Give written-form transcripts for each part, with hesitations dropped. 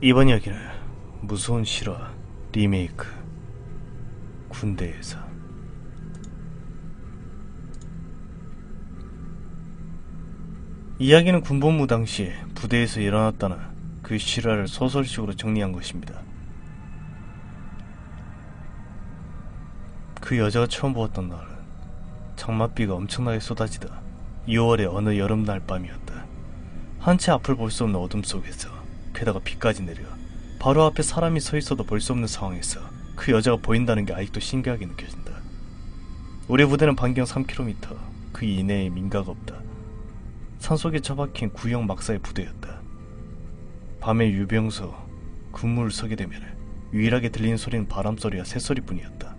이번 이야기는 무서운 실화 리메이크 군대에서. 이야기는 군복무 당시 부대에서 일어났다는 그 실화를 소설식으로 정리한 것입니다. 그 여자가 처음 보았던 날은 장맛비가 엄청나게 쏟아지다 2월의 어느 여름날 밤이었다. 한치 앞을 볼 수 없는 어둠 속에서, 게다가 비까지 내려 바로 앞에 사람이 서 있어도 볼 수 없는 상황에서 그 여자가 보인다는 게 아직도 신기하게 느껴진다. 우리 부대는 반경 3km 그 이내에 민가가 없다. 산속에 처박힌 구형 막사의 부대였다. 밤에 유병소 근무를 서게 되면 유일하게 들리는 소리는 바람소리와 새소리뿐이었다.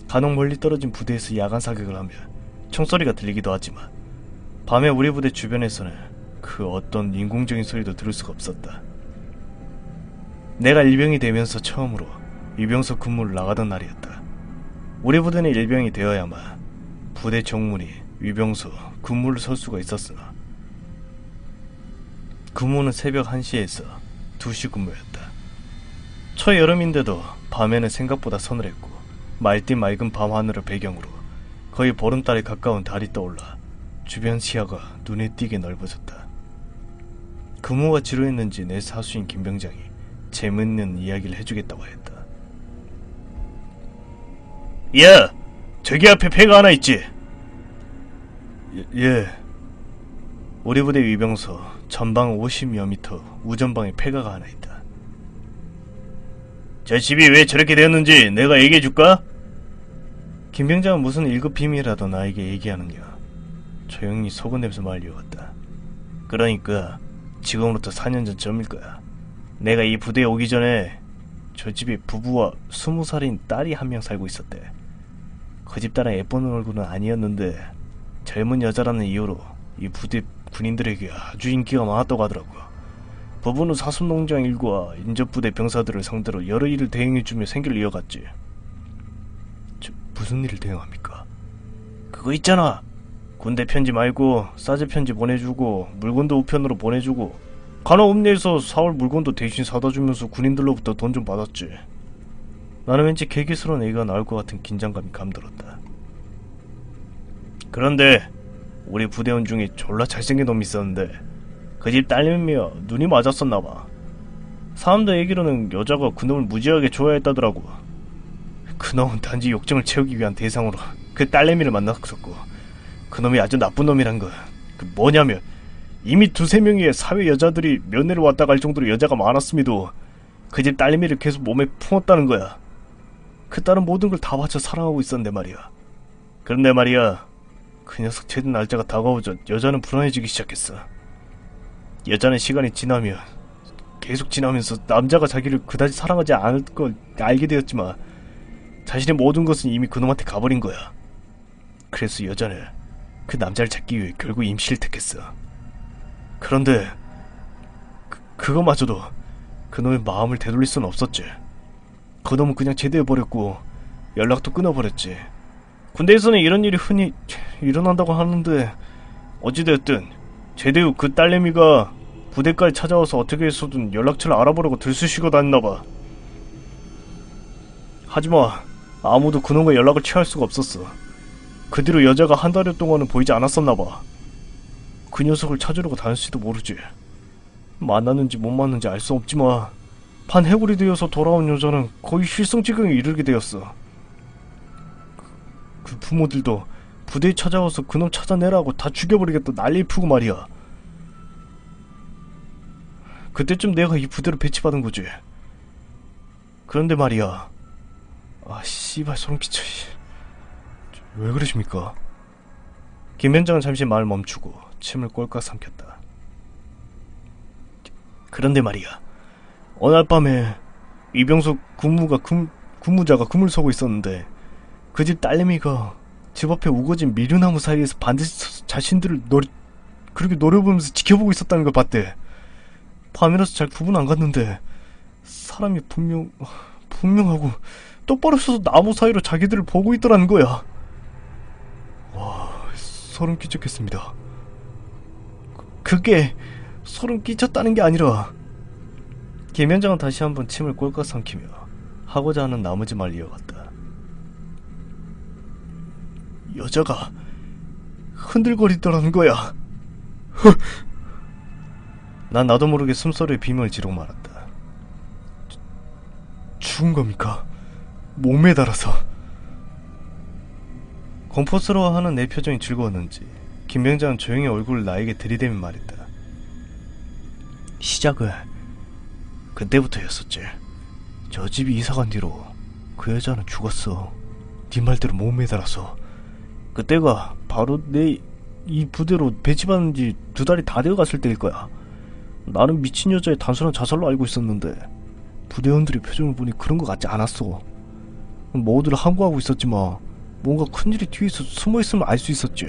간혹 멀리 떨어진 부대에서 야간 사격을 하며 총소리가 들리기도 하지만 밤에 우리 부대 주변에서는 그 어떤 인공적인 소리도 들을 수가 없었다. 내가 일병이 되면서 처음으로 유병소 근무를 나가던 날이었다. 우리 부대는 일병이 되어야만 부대 정문이 유병소 근무를 설 수가 있었으나 근무는 새벽 1시에서 2시 근무였다. 초여름인데도 밤에는 생각보다 서늘했고 맑디 맑은 밤하늘을 배경으로 거의 보름달에 가까운 달이 떠올라 주변 시야가 눈에 띄게 넓어졌다. 근무가 지루했는지 내 사수인 김병장이 재밌는 이야기를 해주겠다고 했다. 야! 저기 앞에 폐가 하나 있지? 예. 우리 부대 위병소 전방 50여 미터 우전방에 폐가가 하나 있다. 저 집이 왜 저렇게 되었는지 내가 얘기해줄까? 김병장은 무슨 1급 비밀이라도 나에게 얘기하느냐. 조용히 속은내면서 말 이어갔다. 그러니까 지금으로부터 4년 전쯤일 거야. 내가 이 부대에 오기 전에 저 집에 부부와 20살인 딸이 한 명 살고 있었대. 그 집 딸은 예쁜 얼굴은 아니었는데 젊은 여자라는 이유로 이 부대 군인들에게 아주 인기가 많았다고 하더라고. 부부는 사슴농장 일과 인접부대 병사들을 상대로 여러 일을 대행해주며 생계를 이어갔지. 무슨 일을 대행합니까? 그거 있잖아. 군대 편지 말고 싸제 편지 보내주고 물건도 우편으로 보내주고 간혹 읍내에서 사올 물건도 대신 사다주면서 군인들로부터 돈 좀 받았지. 나는 왠지 계기스러운 얘기가 나올 것 같은 긴장감이 감돌았다. 그런데 우리 부대원 중에 졸라 잘생긴 놈이 있었는데 그 집 딸내미와 눈이 맞았었나봐. 사람들 얘기로는 여자가 그놈을 무지하게 좋아했다더라고. 그놈은 단지 욕정을 채우기 위한 대상으로 그 딸내미를 만났었고, 그놈이 아주 나쁜 놈이란 건 그 뭐냐면 이미 2~3명의 사회 여자들이 면회를 왔다 갈 정도로 여자가 많았음에도 그 집 딸내미를 계속 몸에 품었다는 거야. 그 딸은 모든 걸 다 바쳐 사랑하고 있었는데 말이야. 그런데 말이야, 그 녀석 제대 날짜가 다가오자 여자는 불안해지기 시작했어. 여자는 시간이 지나면 계속 지나면서 남자가 자기를 그다지 사랑하지 않을 걸 알게 되었지만 자신의 모든 것은 이미 그놈한테 가버린 거야. 그래서 여자는 그 남자를 찾기 위해 결국 임시를 택했어. 그런데 그거마저도 그놈의 마음을 되돌릴 수는 없었지. 그놈은 그냥 제대해버렸고 연락도 끊어버렸지. 군대에서는 이런 일이 흔히 일어난다고 하는데 어찌되었든 제대 후 그 딸내미가 부대까지 찾아와서 어떻게 해서든 연락처를 알아보려고 들쑤시고 다녔나봐. 하지만 아무도 그놈과 연락을 취할 수가 없었어. 그 뒤로 여자가 한 달여 동안은 보이지 않았었나봐. 그 녀석을 찾으려고 다녔을지도 모르지. 만났는지 못 만났는지 알 수 없지만 반해골이 되어서 돌아온 여자는 거의 실성지경에 이르게 되었어. 그 부모들도 부대에 찾아와서 그놈 찾아내라고 다 죽여버리겠다 난리 푸고 말이야. 그때쯤 내가 이 부대로 배치받은 거지. 그런데 말이야, 아 씨발 소름 끼쳐. 왜 그러십니까? 김병장은 잠시 말을 멈추고 침을 꼴깍 삼켰다. 그런데 말이야, 어느 날 밤에 이병석 군무자가 금을 서고 있었는데 그 집 딸내미가 집 앞에 우거진 미류나무 사이에서 반드시 자신들을 그렇게 노려보면서 지켜보고 있었다는 걸 봤대. 밤이라서 잘 구분 안 갔는데 사람이 분명하고 똑바로 서서 나무 사이로 자기들을 보고 있더라는 거야. 와, 소름 끼쳤겠습니다. 그게 소름 끼쳤다는 게 아니라 김현정은 다시 한번 침을 꼴깍 삼키며 하고자 하는 나머지 말 이어갔다. 여자가 흔들거리더라는 거야. 난 나도 모르게 숨소리에 비명을 지르고 말았다. 죽은 겁니까? 몸에 달아서. 공포스러워하는 내 표정이 즐거웠는지 김병장은 조용히 얼굴을 나에게 들이대며 말했다. 시작은 그때부터였었지. 저 집이 이사간 뒤로 그 여자는 죽었어. 네 말대로 몸에 달아서. 그때가 바로 내 이 부대로 배치받은 지 2달이 다 되어갔을 때일 거야. 나는 미친 여자의 단순한 자살로 알고 있었는데 부대원들의 표정을 보니 그런 것 같지 않았어. 모두를 항거하고 있었지만 뭔가 큰일이 뒤에서 숨어있으면 알 수 있었지.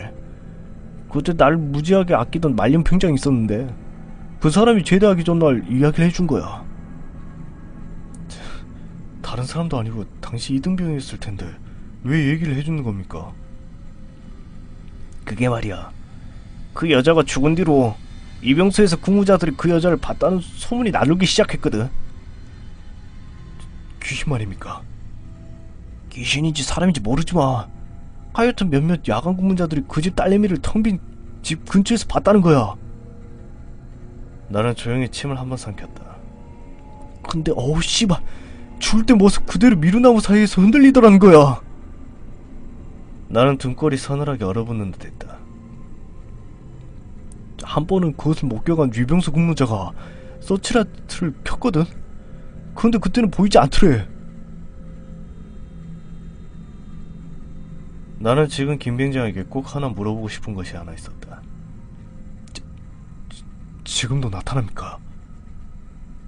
그때 날 무지하게 아끼던 말년 병장이 있었는데 그 사람이 제대하기 전날 이야기를 해준 거야. 다른 사람도 아니고 당시 이등병이었을 텐데 왜 얘기를 해주는 겁니까? 그게 말이야, 그 여자가 죽은 뒤로 이병소에서 근무자들이 그 여자를 봤다는 소문이 나누기 시작했거든. 귀신 말입니까? 귀신인지 사람인지 모르지만 하여튼 몇몇 야간 근무자들이 그 집 딸내미를 텅 빈 집 근처에서 봤다는 거야. 나는 조용히 침을 한번 삼켰다. 근데 어우 씨발, 죽을 때 모습 그대로 미루나무 사이에서 흔들리더라는 거야. 나는 등골이 서늘하게 얼어붙는 듯 했다. 한 번은 그것을 목격한 유병수 근무자가 서치라이트를 켰거든? 그런데 그때는 보이지 않더래. 나는 지금 김병장에게 꼭 하나 물어보고 싶은 것이 하나 있었다. 지금도 나타납니까?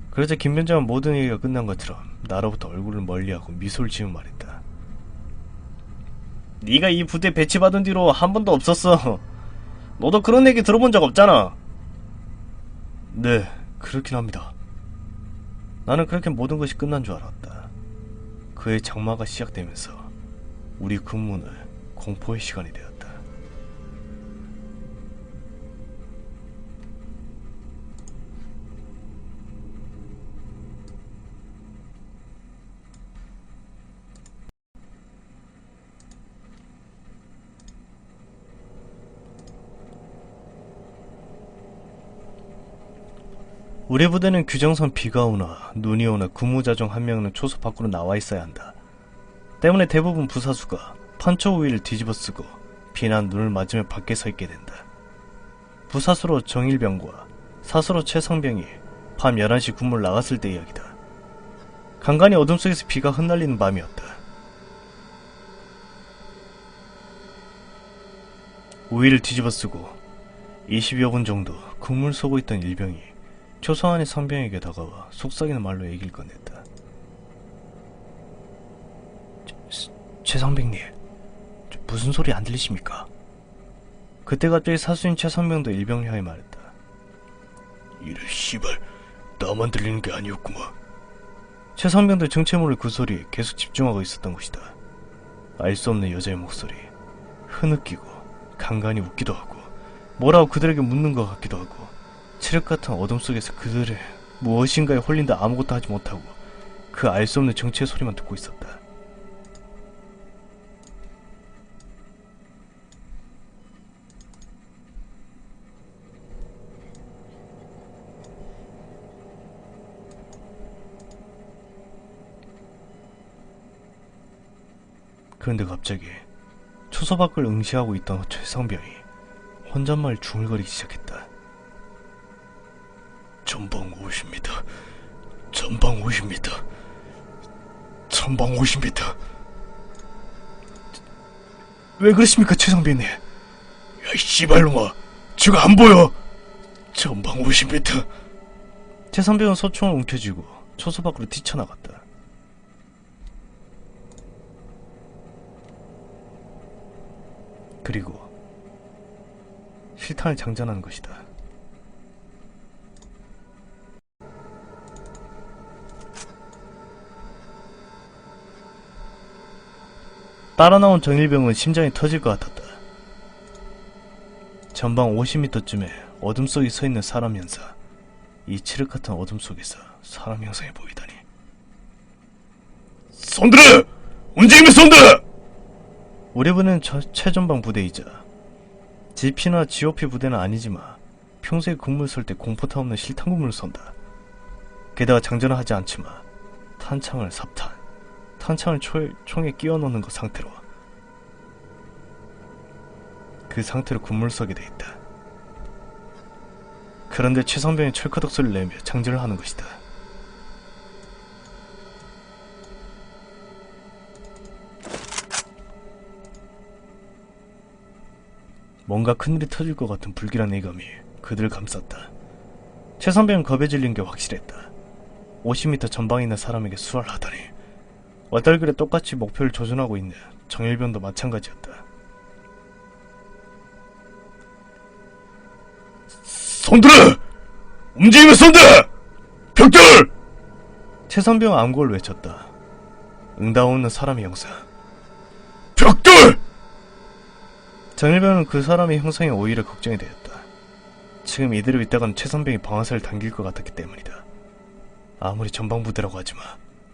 그래서 김병장은 모든 얘기가 끝난 것처럼 나로부터 얼굴을 멀리하고 미소를 지으며 말했다. 네가 이 부대 배치받은 뒤로 한 번도 없었어. 너도 그런 얘기 들어본 적 없잖아. 네, 그렇긴 합니다. 나는 그렇게 모든 것이 끝난 줄 알았다. 그의 장마가 시작되면서 우리 근무는 공포의 시간이 되었다. 우리 부대는 규정선 비가 오나 눈이 오나 근무자 중 한 명은 초소 밖으로 나와 있어야 한다. 때문에 대부분 부사수가 판초 우위를 뒤집어쓰고 비나 눈을 맞으며 밖에 서 있게 된다. 부사수로 정일병과 사수로 최상병이 밤 11시 군무를 나갔을 때 이야기다. 간간히 어둠 속에서 비가 흩날리는 밤이었다. 우위를 뒤집어쓰고 20여 분 정도 군무를 쏘고 있던 일병이 초소 안의 상병에게 다가와 속삭이는 말로 얘기를 꺼냈다. 최상병님, 무슨 소리 안 들리십니까? 그때 갑자기 사수인 최상병도 일병을 향해 말했다. 이럴 씨발, 나만 들리는 게 아니었구만. 최상병도 정체 모를 그 소리에 계속 집중하고 있었던 것이다. 알 수 없는 여자의 목소리, 흐느끼고 간간히 웃기도 하고 뭐라고 그들에게 묻는 것 같기도 하고 칠흑 같은 어둠 속에서 그들을 무엇인가에 홀린다 아무것도 하지 못하고 그 알 수 없는 정체의 소리만 듣고 있었다. 그런데 갑자기 초소 밖을 응시하고 있던 최상병이 혼잣말 중얼거리기 시작했다. 전방 50m, 전방 50m, 전방 50m. 왜 그러십니까, 최상병님? 야, 이 씨발놈아, 지금 안 보여. 전방 50m. 최상병은 소총을 움켜쥐고 초소 밖으로 뛰쳐나갔다. 그리고 실탄을 장전한 것이다. 따라 나온 정일병은 심장이 터질 것 같았다. 전방 50m쯤에 어둠 속에 서 있는 사람 연사. 이 칠흑 같은 어둠 속에서 사람 형상이 보이다니. 손들어! 움직이면 손들어! 우리 부대는 최전방 부대이자 GP나 GOP 부대는 아니지만 평소에 근무를 설 때 공포탄 없는 실탄 근무를 쏜다. 게다가 장전을 하지 않지만 탄창을 삽탄, 탄창을 총에 끼워 넣는 것 상태로 그 상태로 근무를 서게 돼 있다. 그런데 최선병이 철커덕 소리를 내며 장전을 하는 것이다. 뭔가 큰일이 터질 것 같은 불길한 예감이 그들을 감쌌다. 최선병은 겁에 질린 게 확실했다. 50m 전방에 있는 사람에게 수화를 하다니. 얼떨결에 똑같이 목표를 조준하고 있는 정일병도 마찬가지였다. 손들어! 움직이면 손들어! 벽돌! 최선병은 암고를 외쳤다. 응답없는 사람의 형상. 벽돌! 정일병은 그 사람의 형상이 오히려 걱정이 되었다. 지금 이대로 있다가는 최선병이 방아쇠를 당길 것 같았기 때문이다. 아무리 전방부대라고 하지만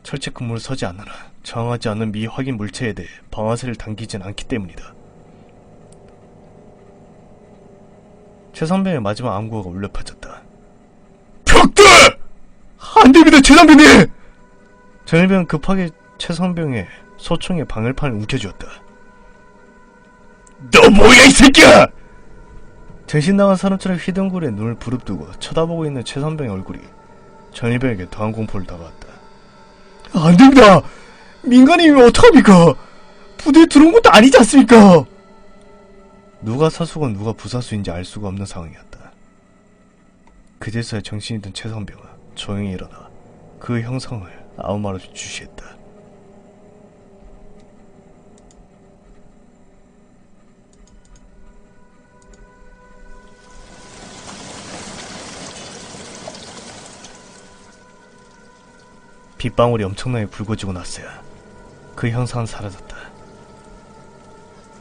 철책 근무를 서지 않는 한 정하지 않은 미확인 물체에 대해 방아쇠를 당기진 않기 때문이다. 최선병의 마지막 암구가 울려 퍼졌다. 벽돌! 안됩니다, 최선병님! 정일병은 급하게 최선병의 소총의 방열판을 움켜쥐었다. 너 뭐야, 이 새끼야! 정신 나간 사람처럼 휘둥그레 눈을 부릅뜨고 쳐다보고 있는 최선병의 얼굴이 정일병에게 더한 공포를 다가왔다. 안됩니다! 민간인이면 어떡합니까? 부대에 들어온 것도 아니지 않습니까? 누가 사수건 누가 부사수인지 알 수가 없는 상황이었다. 그제서야 정신이 든 최선병은 조용히 일어나 그 형상을 아무 말 없이 주시했다. 빗방울이 엄청나게 붉어지고 났어야 그 형상은 사라졌다.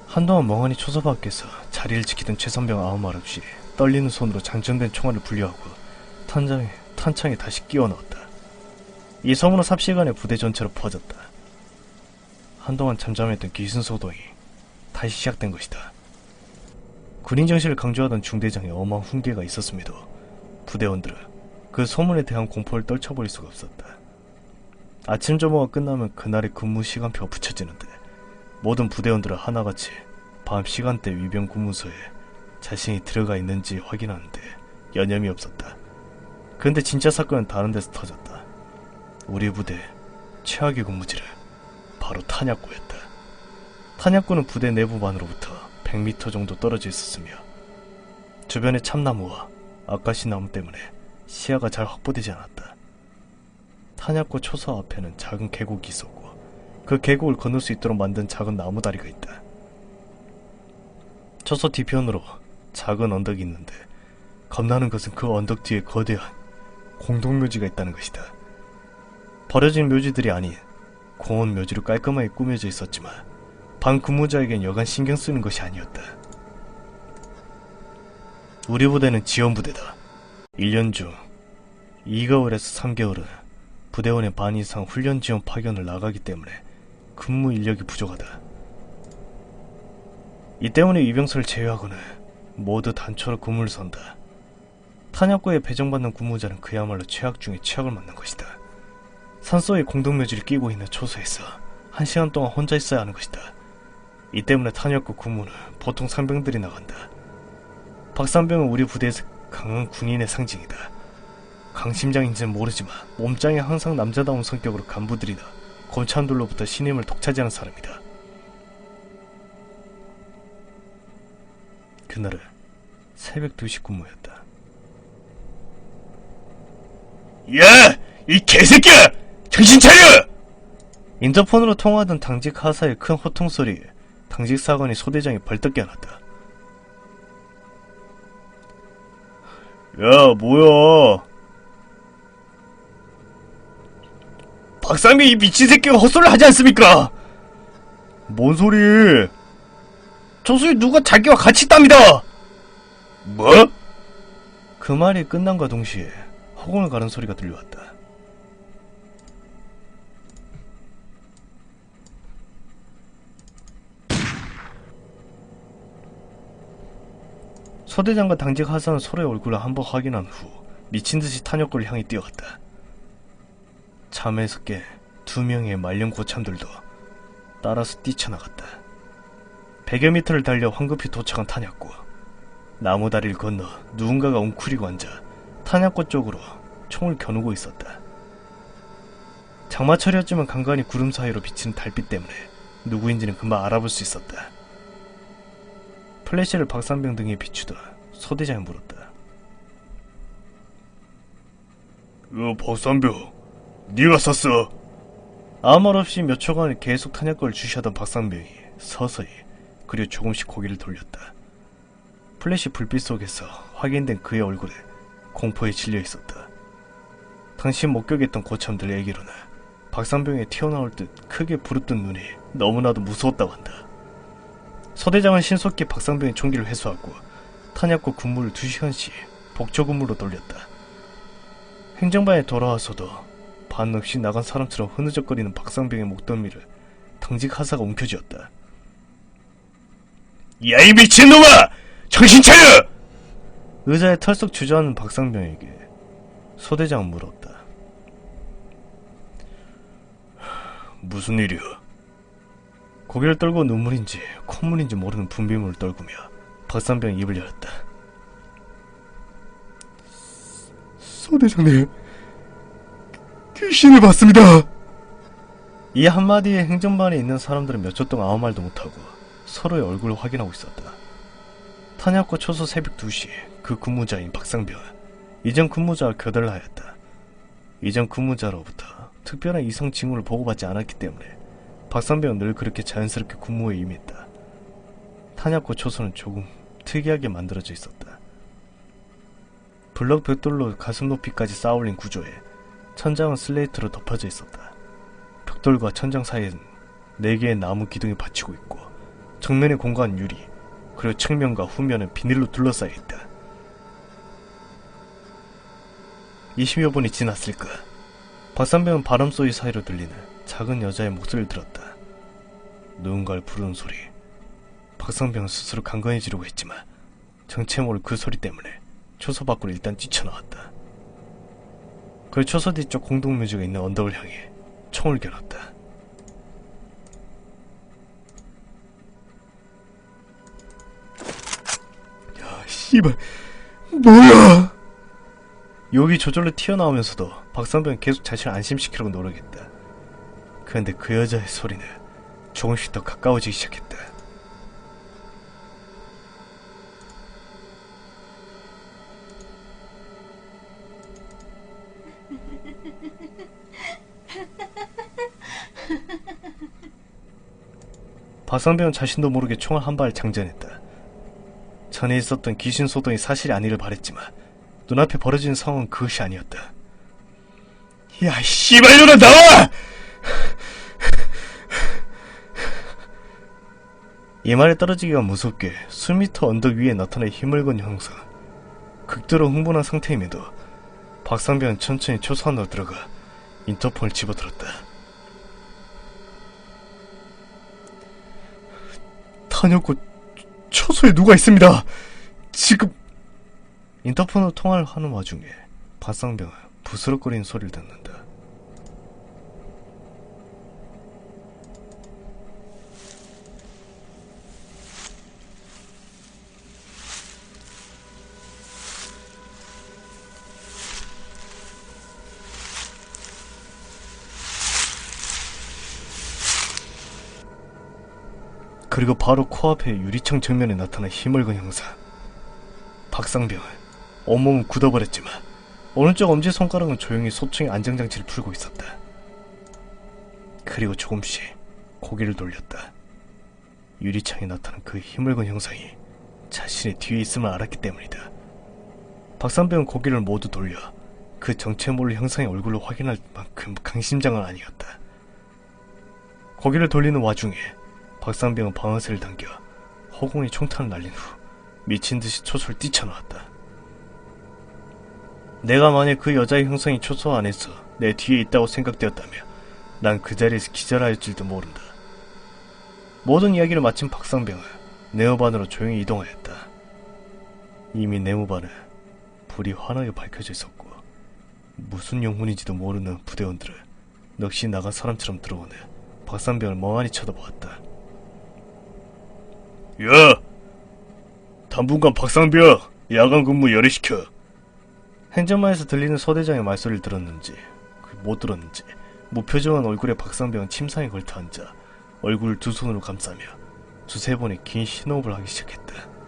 한동안 멍하니 초소 밖에서 자리를 지키던 최선병은 아무 말 없이 떨리는 손으로 장전된 총알을 분리하고 탄창에 다시 끼워 넣었다. 이 소문은 삽시간에 부대 전체로 퍼졌다. 한동안 잠잠했던 기순소동이 다시 시작된 것이다. 군인 정신을 강조하던 중대장에 어마어마한 훈계가 있었음에도 부대원들은 그 소문에 대한 공포를 떨쳐버릴 수가 없었다. 아침 점호가 끝나면 그날의 근무 시간표가 붙여지는데 모든 부대원들은 하나같이 밤 시간대 위병 근무소에 자신이 들어가 있는지 확인하는데 여념이 없었다. 그런데 진짜 사건은 다른 데서 터졌다. 우리 부대 최악의 근무지는 바로 탄약고였다. 탄약고는 부대 내부반으로부터 100m 정도 떨어져 있었으며 주변의 참나무와 아카시 나무 때문에 시야가 잘 확보되지 않았다. 탄약고 초소 앞에는 작은 계곡이 있었고 그 계곡을 건널 수 있도록 만든 작은 나무다리가 있다. 초소 뒤편으로 작은 언덕이 있는데 겁나는 것은 그 언덕 뒤에 거대한 공동묘지가 있다는 것이다. 버려진 묘지들이 아닌 공원 묘지로 깔끔하게 꾸며져 있었지만 방 근무자에겐 여간 신경 쓰는 것이 아니었다. 우리 부대는 지원부대다. 1년 중 2개월에서 3개월은 부대원의 반 이상 훈련 지원 파견을 나가기 때문에 근무 인력이 부족하다. 이 때문에 위병소를 제외하고는 모두 단초로 근무를 선다. 탄약고에 배정받는 근무자는 그야말로 최악 중에 최악을 맞는 것이다. 산소에 공동묘지를 끼고 있는 초소에서 1시간 동안 혼자 있어야 하는 것이다. 이 때문에 탄약고 근무는 보통 상병들이 나간다. 박상병은 우리 부대에서 강한 군인의 상징이다. 강심장인지는 모르지만 몸짱이 항상 남자다운 성격으로 간부들이나 검참들로부터 신임을 독차지하는 사람이다. 그날은 새벽 2시 근무였다. 야! 이 개새끼야! 정신 차려! 인터폰으로 통화하던 당직 하사의 큰 호통소리에 당직 사관이 소대장이 벌떡 깨어났다. 야, 뭐야? 박상미 이 미친 새끼가 헛소리를 하지 않습니까? 뭔 소리? 저 소리 누가 자기와 같이 있답니다! 뭐? 그 말이 끝남과 동시에 허공을 가른 소리가 들려왔다. 서대장과 당직 하사는 서로의 얼굴을 한번 확인한 후 미친듯이 탄약고를 향해 뛰어갔다. 잠에서 깨 2명의 말년 고참들도 따라서 뛰쳐나갔다. 100여 미터를 달려 황급히 도착한 탄약고. 나무 다리를 건너 누군가가 웅크리고 앉아 탄약고 쪽으로 총을 겨누고 있었다. 장마철이었지만 간간히 구름 사이로 비치는 달빛 때문에 누구인지는 금방 알아볼 수 있었다. 플래시를 박상병 등에 비추다 서대장이 물었다. 박상병, 네가 쐈어? 아무 말 없이 몇 초간 계속 탄약고를 주시하던 박상병이 서서히 그리고 조금씩 고개를 돌렸다. 플래시 불빛 속에서 확인된 그의 얼굴에 공포에 질려 있었다. 당시 목격했던 고참들 얘기로는 박상병의 튀어나올 듯 크게 부릅뜬 눈이 너무나도 무서웠다고 한다. 서대장은 신속히 박상병의 총기를 회수하고 탄약고 군무를 2시간씩 복조 근무로 돌렸다. 행정반에 돌아와서도 반없이 나간 사람처럼 흐느적거리는 박상병의 목덜미를 당직 하사가 움켜쥐었다. 야, 이 미친놈아! 정신 차려! 의자에 털썩 주저하는 박상병에게 서대장은 물었다. 무슨 일이야? 고개를 떨고 눈물인지 콧물인지 모르는 분비물을 떨구며 박상병이 입을 열었다. 서대장님, 귀신을 봤습니다. 이 한마디에 행정반에 있는 사람들은 몇 초 동안 아무 말도 못하고 서로의 얼굴을 확인하고 있었다. 탄약고 초소 새벽 2시 그 근무자인 박상병은 이전 근무자와 교대를 하였다. 이전 근무자로부터 특별한 이상 징후를 보고받지 않았기 때문에 박상병은 늘 그렇게 자연스럽게 근무에 임했다. 탄약고 초소는 조금 특이하게 만들어져 있었다. 블럭 벽돌로 가슴 높이까지 쌓아올린 구조에 천장은 슬레이트로 덮어져 있었다. 벽돌과 천장 사이에는 4개의 나무 기둥이 받치고 있고 정면의 공간은 유리, 그리고 측면과 후면은 비닐로 둘러싸여 있다. 20여 분이 지났을까. 박상병은 바람소리 사이로 들리는 작은 여자의 목소리를 들었다. 누군가를 부르는 소리. 박상병은 스스로 간간히 지르고 했지만 정체 모를 그 소리 때문에 초소 밖으로 일단 뛰쳐나왔다. 그리고 초소 뒤쪽 공동묘지가 있는 언덕을 향해 총을 겨눴다. 야, 씨발, 뭐야? 욕이 저절로 튀어나오면서도 박상병은 계속 자신을 안심시키려고 노력했다. 그런데 그 여자의 소리는 조금씩 더 가까워지기 시작했다. 박상병은 자신도 모르게 총을 한 발 장전했다. 전에 있었던 귀신 소동이 사실이 아니길 바랬지만 눈앞에 벌어지는 상황은 그것이 아니었다. 야, 씨발년아, 나와! 이 말에 떨어지기가 무섭게 수미터 언덕 위에 나타난 힘을 건 형사. 극도로 흥분한 상태임에도 박상병은 천천히 초소 안으로 들어가 인터폰을 집어들었다. 탄약고 초소에 누가 있습니다. 지금. 인터폰으로 통화를 하는 와중에 박상병은 부스럭거리는 소리를 듣는다. 그리고 바로 코앞에 유리창 정면에 나타난 힘을 건 형사. 박상병은 온몸은 굳어버렸지만 오른쪽 엄지손가락은 조용히 소총의 안정장치를 풀고 있었다. 그리고 조금씩 고개를 돌렸다. 유리창에 나타난 그 힘을 건 형상이 자신의 뒤에 있음을 알았기 때문이다. 박상병은 고개를 모두 돌려 그 정체 모를 형상의 얼굴을 확인할 만큼 강심장은 아니었다. 고개를 돌리는 와중에 박상병은 방아쇠를 당겨 허공에 총탄을 날린 후 미친듯이 초소를 뛰쳐나왔다. 내가 만약 그 여자의 형상이 초소 안에서 내 뒤에 있다고 생각되었다면 난 그 자리에서 기절하였을지도 모른다. 모든 이야기를 마친 박상병은 네오반으로 조용히 이동하였다. 이미 네모반에 불이 환하게 밝혀져 있었고 무슨 영문인지도 모르는 부대원들을 넋이 나간 사람처럼 들어오네 박상병을 멍하니 쳐다보았다. 야! 당분간 박상병 야간 근무 열애시켜. 행정마에서 들리는 소대장의 말소리를 들었는지 못 들었는지 무표정한 얼굴에 박상병은 침상에 걸터 앉아 얼굴을 두 손으로 감싸며 두세 번의 긴 신호흡을 하기 시작했다.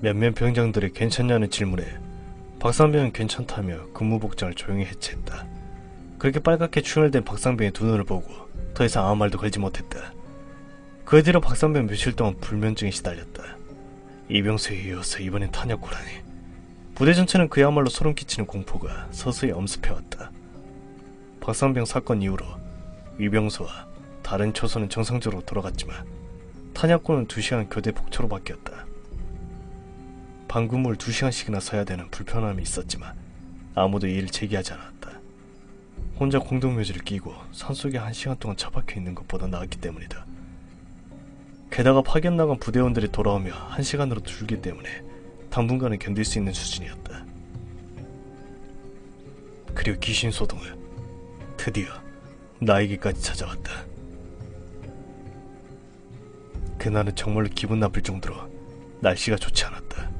몇몇 병장들의 괜찮냐는 질문에 박상병은 괜찮다며 근무복장을 조용히 해체했다. 그렇게 빨갛게 충혈된 박상병의 두 눈을 보고 더 이상 아무 말도 걸지 못했다. 그 뒤로 박상병은 며칠 동안 불면증에 시달렸다. 이병수에 이어서 이번엔 탄약고라니. 부대 전체는 그야말로 소름 끼치는 공포가 서서히 엄습해왔다. 박상병 사건 이후로 이병수와 다른 초소는 정상적으로 돌아갔지만 탄약고는 2시간 교대 복초로 바뀌었다. 방근무를 2시간씩이나 서야 되는 불편함이 있었지만 아무도 이의를 제기하지 않았다. 혼자 공동묘지를 끼고 산속에 1시간 동안 처박혀 있는 것보다 나았기 때문이다. 게다가 파견 나간 부대원들이 돌아오며 1시간으로 줄기 때문에 당분간은 견딜 수 있는 수준이었다. 그리고 귀신 소동은 드디어 나에게까지 찾아왔다. 그날은 정말로 기분 나쁠 정도로 날씨가 좋지 않았다.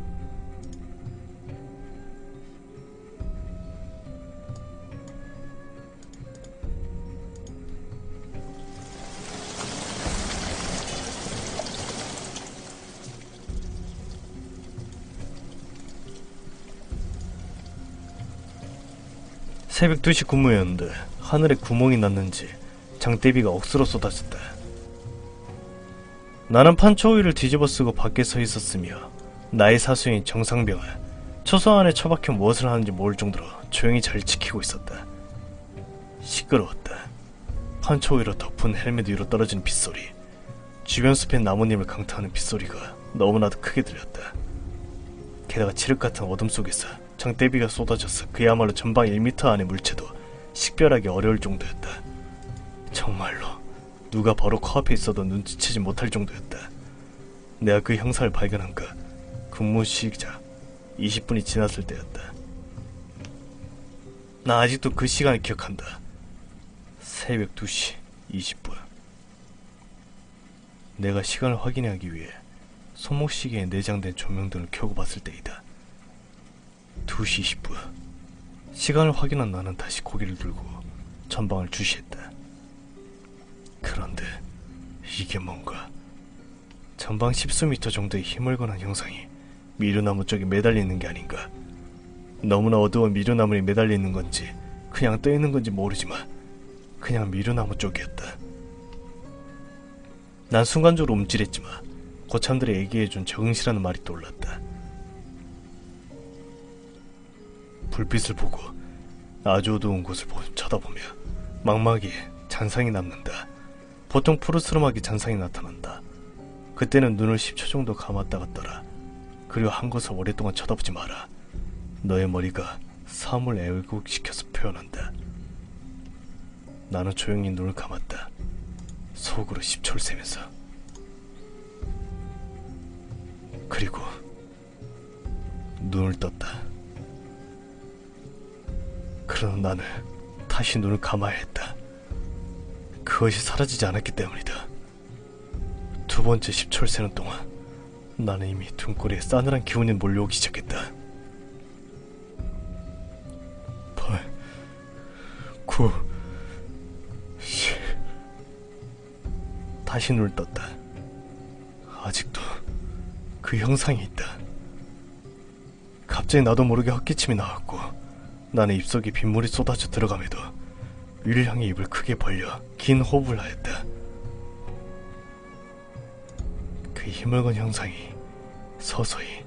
새벽 2시 근무였는데 하늘에 구멍이 났는지 장대비가 억수로 쏟아졌다. 나는 판초 위를 뒤집어 쓰고 밖에 서 있었으며 나의 사수인 정상병은 초소 안에 처박혀 무엇을 하는지 모를 정도로 조용히 잘 지키고 있었다. 시끄러웠다. 판초 위로 덮은 헬멧 위로 떨어지는 빗소리, 주변 숲의 나뭇잎을 강타하는 빗소리가 너무나도 크게 들렸다. 게다가 칠흑 같은 어둠 속에서 장대비가 쏟아져서 그야말로 전방 1m 안의 물체도 식별하기 어려울 정도였다. 정말로 누가 바로 코앞에 있어도 눈치채지 못할 정도였다. 내가 그 형사를 발견한 그 근무 시작 20분이 지났을 때였다. 나 아직도 그 시간을 기억한다. 새벽 2시 20분. 내가 시간을 확인하기 위해 손목시계에 내장된 조명등을 켜고 봤을 때이다. 2시 20분. 시간을 확인한 나는 다시 고개를 들고 전방을 주시했다. 그런데 이게 뭔가 전방 10수미터 정도의 희멀건한 형상이 미루나무 쪽에 매달려 있는 게 아닌가. 너무나 어두운 미루나무에 매달려 있는 건지 그냥 떠 있는 건지 모르지만 그냥 미루나무 쪽이었다. 난 순간적으로 움찔했지만 고참들이 얘기해준 적응시라는 말이 떠올랐다. 불빛을 보고 아주 어두운 곳을 쳐다보며 망막에 잔상이 남는다. 보통 푸르스름하게 잔상이 나타난다. 그때는 눈을 10초 정도 감았다가 떠라. 그리고 한 곳을 오랫동안 쳐다보지 마라. 너의 머리가 사물 애국시켜서 표현한다. 나는 조용히 눈을 감았다. 속으로 10초를 세면서. 그리고 눈을 떴다. 그러나 나는 다시 눈을 감아야 했다. 그것이 사라지지 않았기 때문이다. 두 번째 10초를 세는 동안 나는 이미 등골에 싸늘한 기운이 몰려오기 시작했다. 8, 9, 10. 다시 눈을 떴다. 아직도 그 형상이 있다. 갑자기 나도 모르게 헛기침이 나왔고 나는 입속에 빗물이 쏟아져 들어감에도 위를 향해 입을 크게 벌려 긴 호흡을 하였다. 그 힘을건 형상이 서서히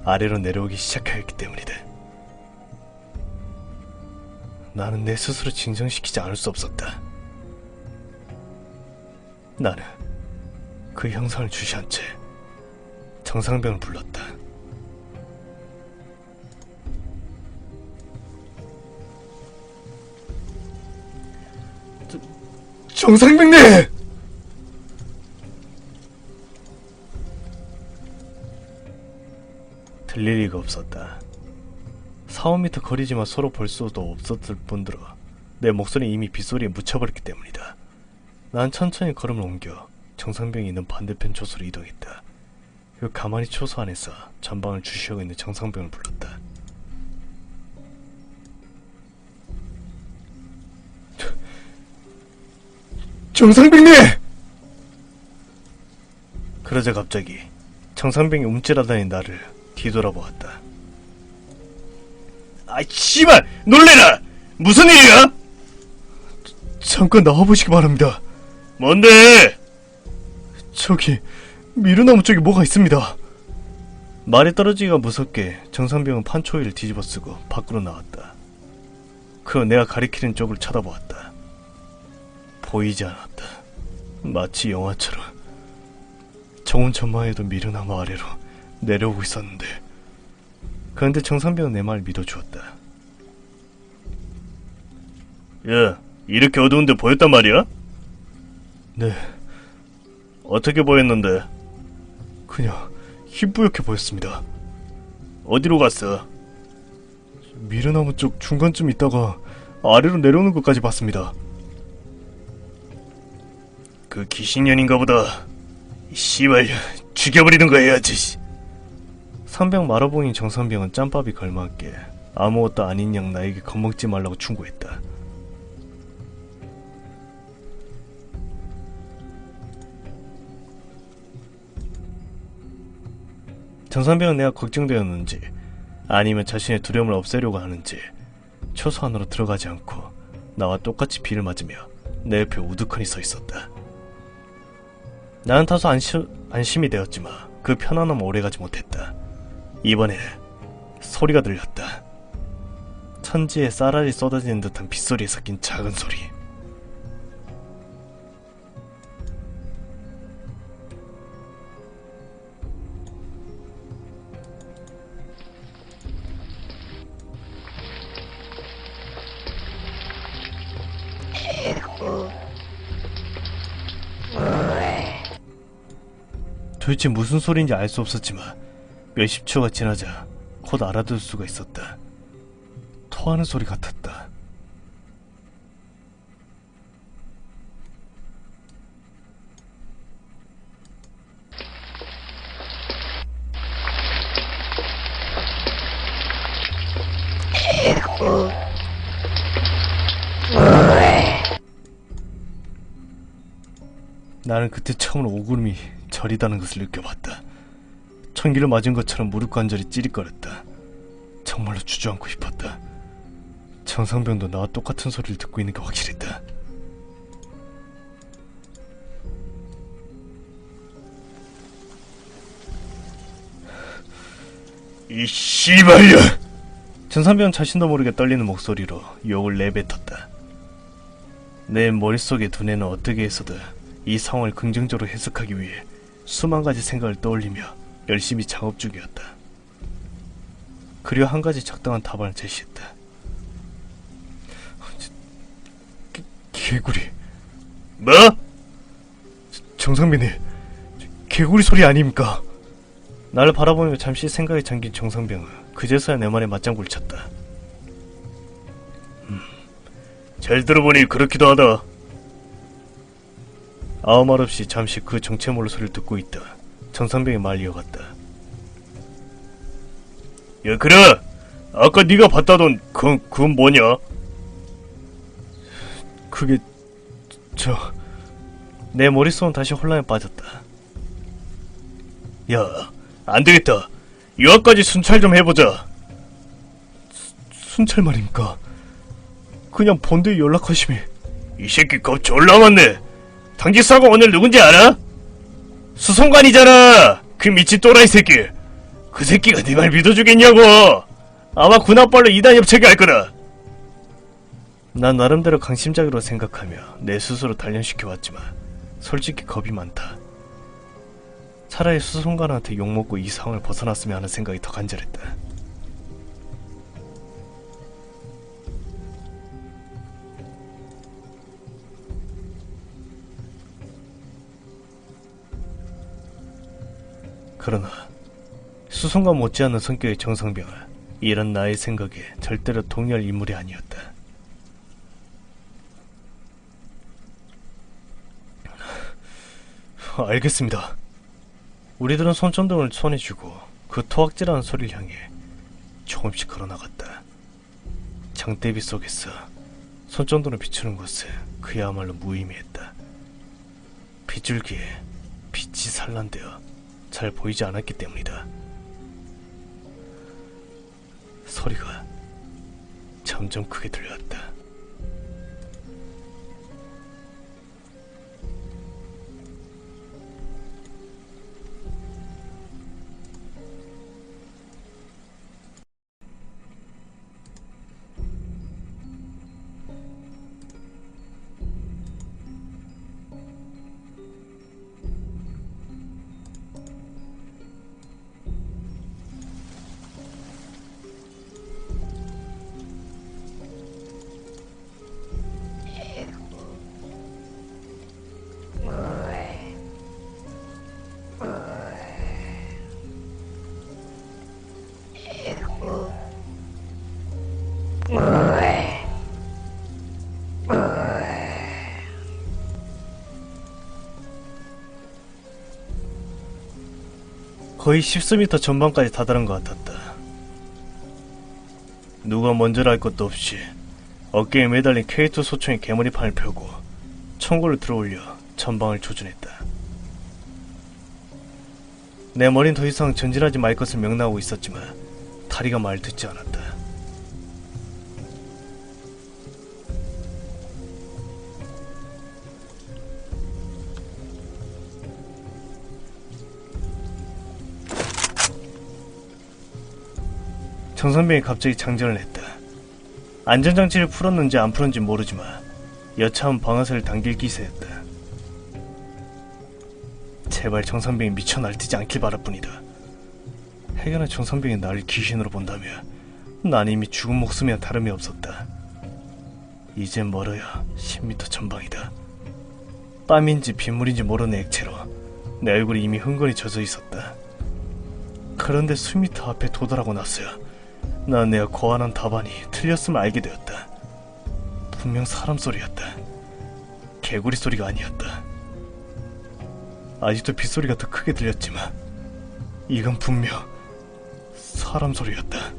아래로 내려오기 시작하였기 때문이다. 나는 내 스스로 진정시키지 않을 수 없었다. 나는 그 형상을 주시한 채 정상병을 불렀다. 정상병님! 들릴 리가 없었다. 4~5m 거리지만 서로 볼 수도 없었을 뿐더러 내 목소리는 이미 빗소리에 묻혀버렸기 때문이다. 난 천천히 걸음을 옮겨 정상병이 있는 반대편 초소로 이동했다. 그리고 가만히 초소 안에서 전방을 주시하고 있는 정상병을 불렀다. 정상병님! 그러자 갑자기 정상병이 움찔하다니 나를 뒤돌아보았다. 아이 씨발! 놀래라! 무슨 일이야? 잠깐 나와보시기 바랍니다. 뭔데? 저기 미루나무 쪽에 뭐가 있습니다. 말이 떨어지기가 무섭게 정상병은 판초이를 뒤집어쓰고 밖으로 나왔다. 그 내가 가리키는 쪽을 쳐다보았다. 보이지 않았다. 마치 영화처럼 좋은 전망에도 미루나무 아래로 내려오고 있었는데, 그런데 정상병은 내 말을 믿어주었다. 야, 이렇게 어두운데 보였단 말이야? 네, 어떻게 보였는데? 그냥 희뿌옇게 보였습니다. 어디로 갔어? 미루나무 쪽 중간쯤 있다가 아래로 내려오는 것까지 봤습니다. 그 귀신년인가 보다. 씨발, 죽여버리든가 해야지. 상병 마라봉인 정상병은 짬밥이 걸맞게 아무것도 아닌 양 나에게 겁먹지 말라고 충고했다. 정상병은 내가 걱정되었는지 아니면 자신의 두려움을 없애려고 하는지 초소 안으로 들어가지 않고 나와 똑같이 비를 맞으며 내 옆에 우두커니 서 있었다. 나는 다소 안심이 되었지만 그 편안함은 오래가지 못했다. 이번에는 소리가 들렸다. 천지에 쌀알이 쏟아지는 듯한 빗소리에 섞인 작은 소리. 도대체 무슨 소리인지 알 수 없었지만 몇십 초가 지나자 곧 알아들 수가 있었다. 토하는 소리 같았다. 나는 그때 처음으로 오구름이 저리다는 것을 느껴봤다. 천기를 맞은 것처럼 무릎 관절이 찌릿거렸다. 정말로 주저앉고 싶었다. 정상병도 나와 똑같은 소리를 듣고 있는 게 확실했다. 이 씨발려! 정상병은 자신도 모르게 떨리는 목소리로 욕을 내뱉었다. 내 머릿속의 두뇌는 어떻게 해서든 이 상황을 긍정적으로 해석하기 위해 수만 가지 생각을 떠올리며 열심히 작업 중이었다. 그리고 한 가지 적당한 답안을 제시했다. 개구리. 뭐? 정상빈이 개구리 소리 아닙니까? 나를 바라보며 잠시 생각에 잠긴 정상병은 그제서야 내 말에 맞장구를 쳤다. 잘 들어보니 그렇기도 하다. 아무 말 없이 잠시 그 정체모를 소리를 듣고 있다 정상병이 말 이어갔다. 야, 그래! 아까 네가 봤다던 그건 뭐냐? 그게 내 머릿속은 다시 혼란에 빠졌다. 야, 안되겠다. 유아까지 순찰 좀 해보자. 순찰 말입니까? 그냥 본대에 연락하시면. 이 새끼 겁 졸라 많네. 당직사고 오늘 누군지 알아? 수송관이잖아. 그 미친 또라이 새끼. 그 새끼가 네 말 믿어주겠냐고. 아마 군합발로 이단 협착할 거다. 난 나름대로 강심장으로 생각하며 내 스스로 단련시켜왔지만 솔직히 겁이 많다. 차라리 수송관한테 욕먹고 이 상황을 벗어났으면 하는 생각이 더 간절했다. 그러나 수송관 못지않은 성격의 정상병은 이런 나의 생각에 절대로 동의할 인물이 아니었다. 알겠습니다. 우리들은 손전등을 손에 쥐고 그 토악질하는 소리를 향해 조금씩 걸어나갔다. 장대비 속에서 손전등을 비추는 것은 그야말로 무의미했다. 빗줄기에 빛이 산란되어 잘 보이지 않았기 때문이다. 소리가 점점 크게 들려왔다. 거의 10m 전방까지 다다른 것 같았다. 누가 먼저라 할 것도 없이 어깨에 매달린 K2 소총이 개머리판을 펴고 총구를 들어올려 전방을 조준했다. 내 머린 더 이상 전진하지 말 것을 명나하고 있었지만 다리가 말 듣지 않았다. 정선병이 갑자기 장전을 했다. 안전장치를 풀었는지 안 풀었는지 모르지만 여차하면 방아쇠를 당길 기세였다. 제발 정선병이 미쳐 날뛰지 않길 바랄 뿐이다. 해결한 정선병이 나를 귀신으로 본다면 난 이미 죽은 목숨이야 다름이 없었다. 이젠 멀어야 10m 전방이다. 땀인지 빗물인지 모르는 액체로 내 얼굴이 이미 흥건히 젖어 있었다. 그런데 수미터 앞에 도달하고 나서야 난 내가 고안한 답안이 틀렸음을 알게 되었다. 분명 사람 소리였다. 개구리 소리가 아니었다. 아직도 빗소리가 더 크게 들렸지만 이건 분명 사람 소리였다.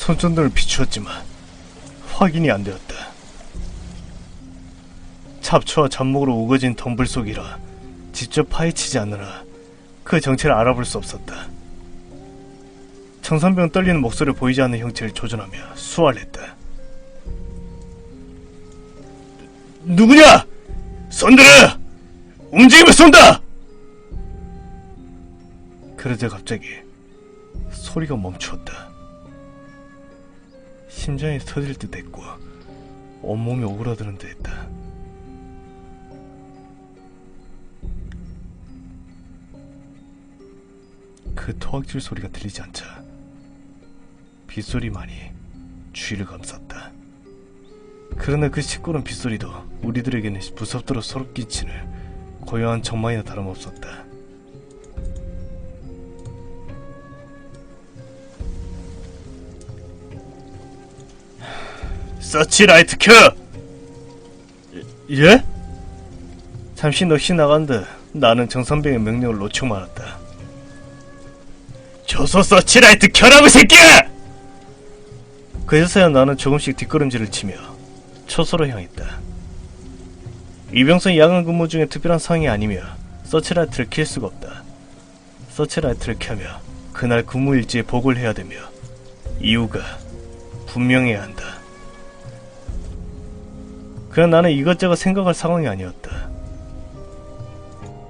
손전등을 비추었지만 확인이 안 되었다. 잡초와 잡목으로 우거진 덤불 속이라 직접 파헤치지 않느라 그 정체를 알아볼 수 없었다. 정선병 떨리는 목소리를 보이지 않는 형체를 조준하며 수활했다. 누구냐? 손들어! 움직이면 쏜다! 그러자 갑자기 소리가 멈추었다. 심장이 터질 듯 했고 온몸이 오그라드는 듯 했다. 그 토악질 소리가 들리지 않자 빗소리만이 주위를 감쌌다. 그러나 그 시끄러운 빗소리도 우리들에게는 무섭도록 소름 끼치는 고요한 정막이나 다름없었다. 서치라이트 켜! 예? 잠시 넋이 나간데 나는 정선병의 명령을 놓치고 말았다. 조소 서치라이트 켜라고 새끼야! 그제서야 나는 조금씩 뒷걸음질을 치며 초소로 향했다. 이병선이 야간 근무 중에 특별한 상황이 아니며 서치라이트를 킬 수가 없다. 서치라이트를 켜며 그날 근무 일지에 보고를 해야 되며 이유가 분명해야 한다. 그냥 나는 이것저것 생각할 상황이 아니었다.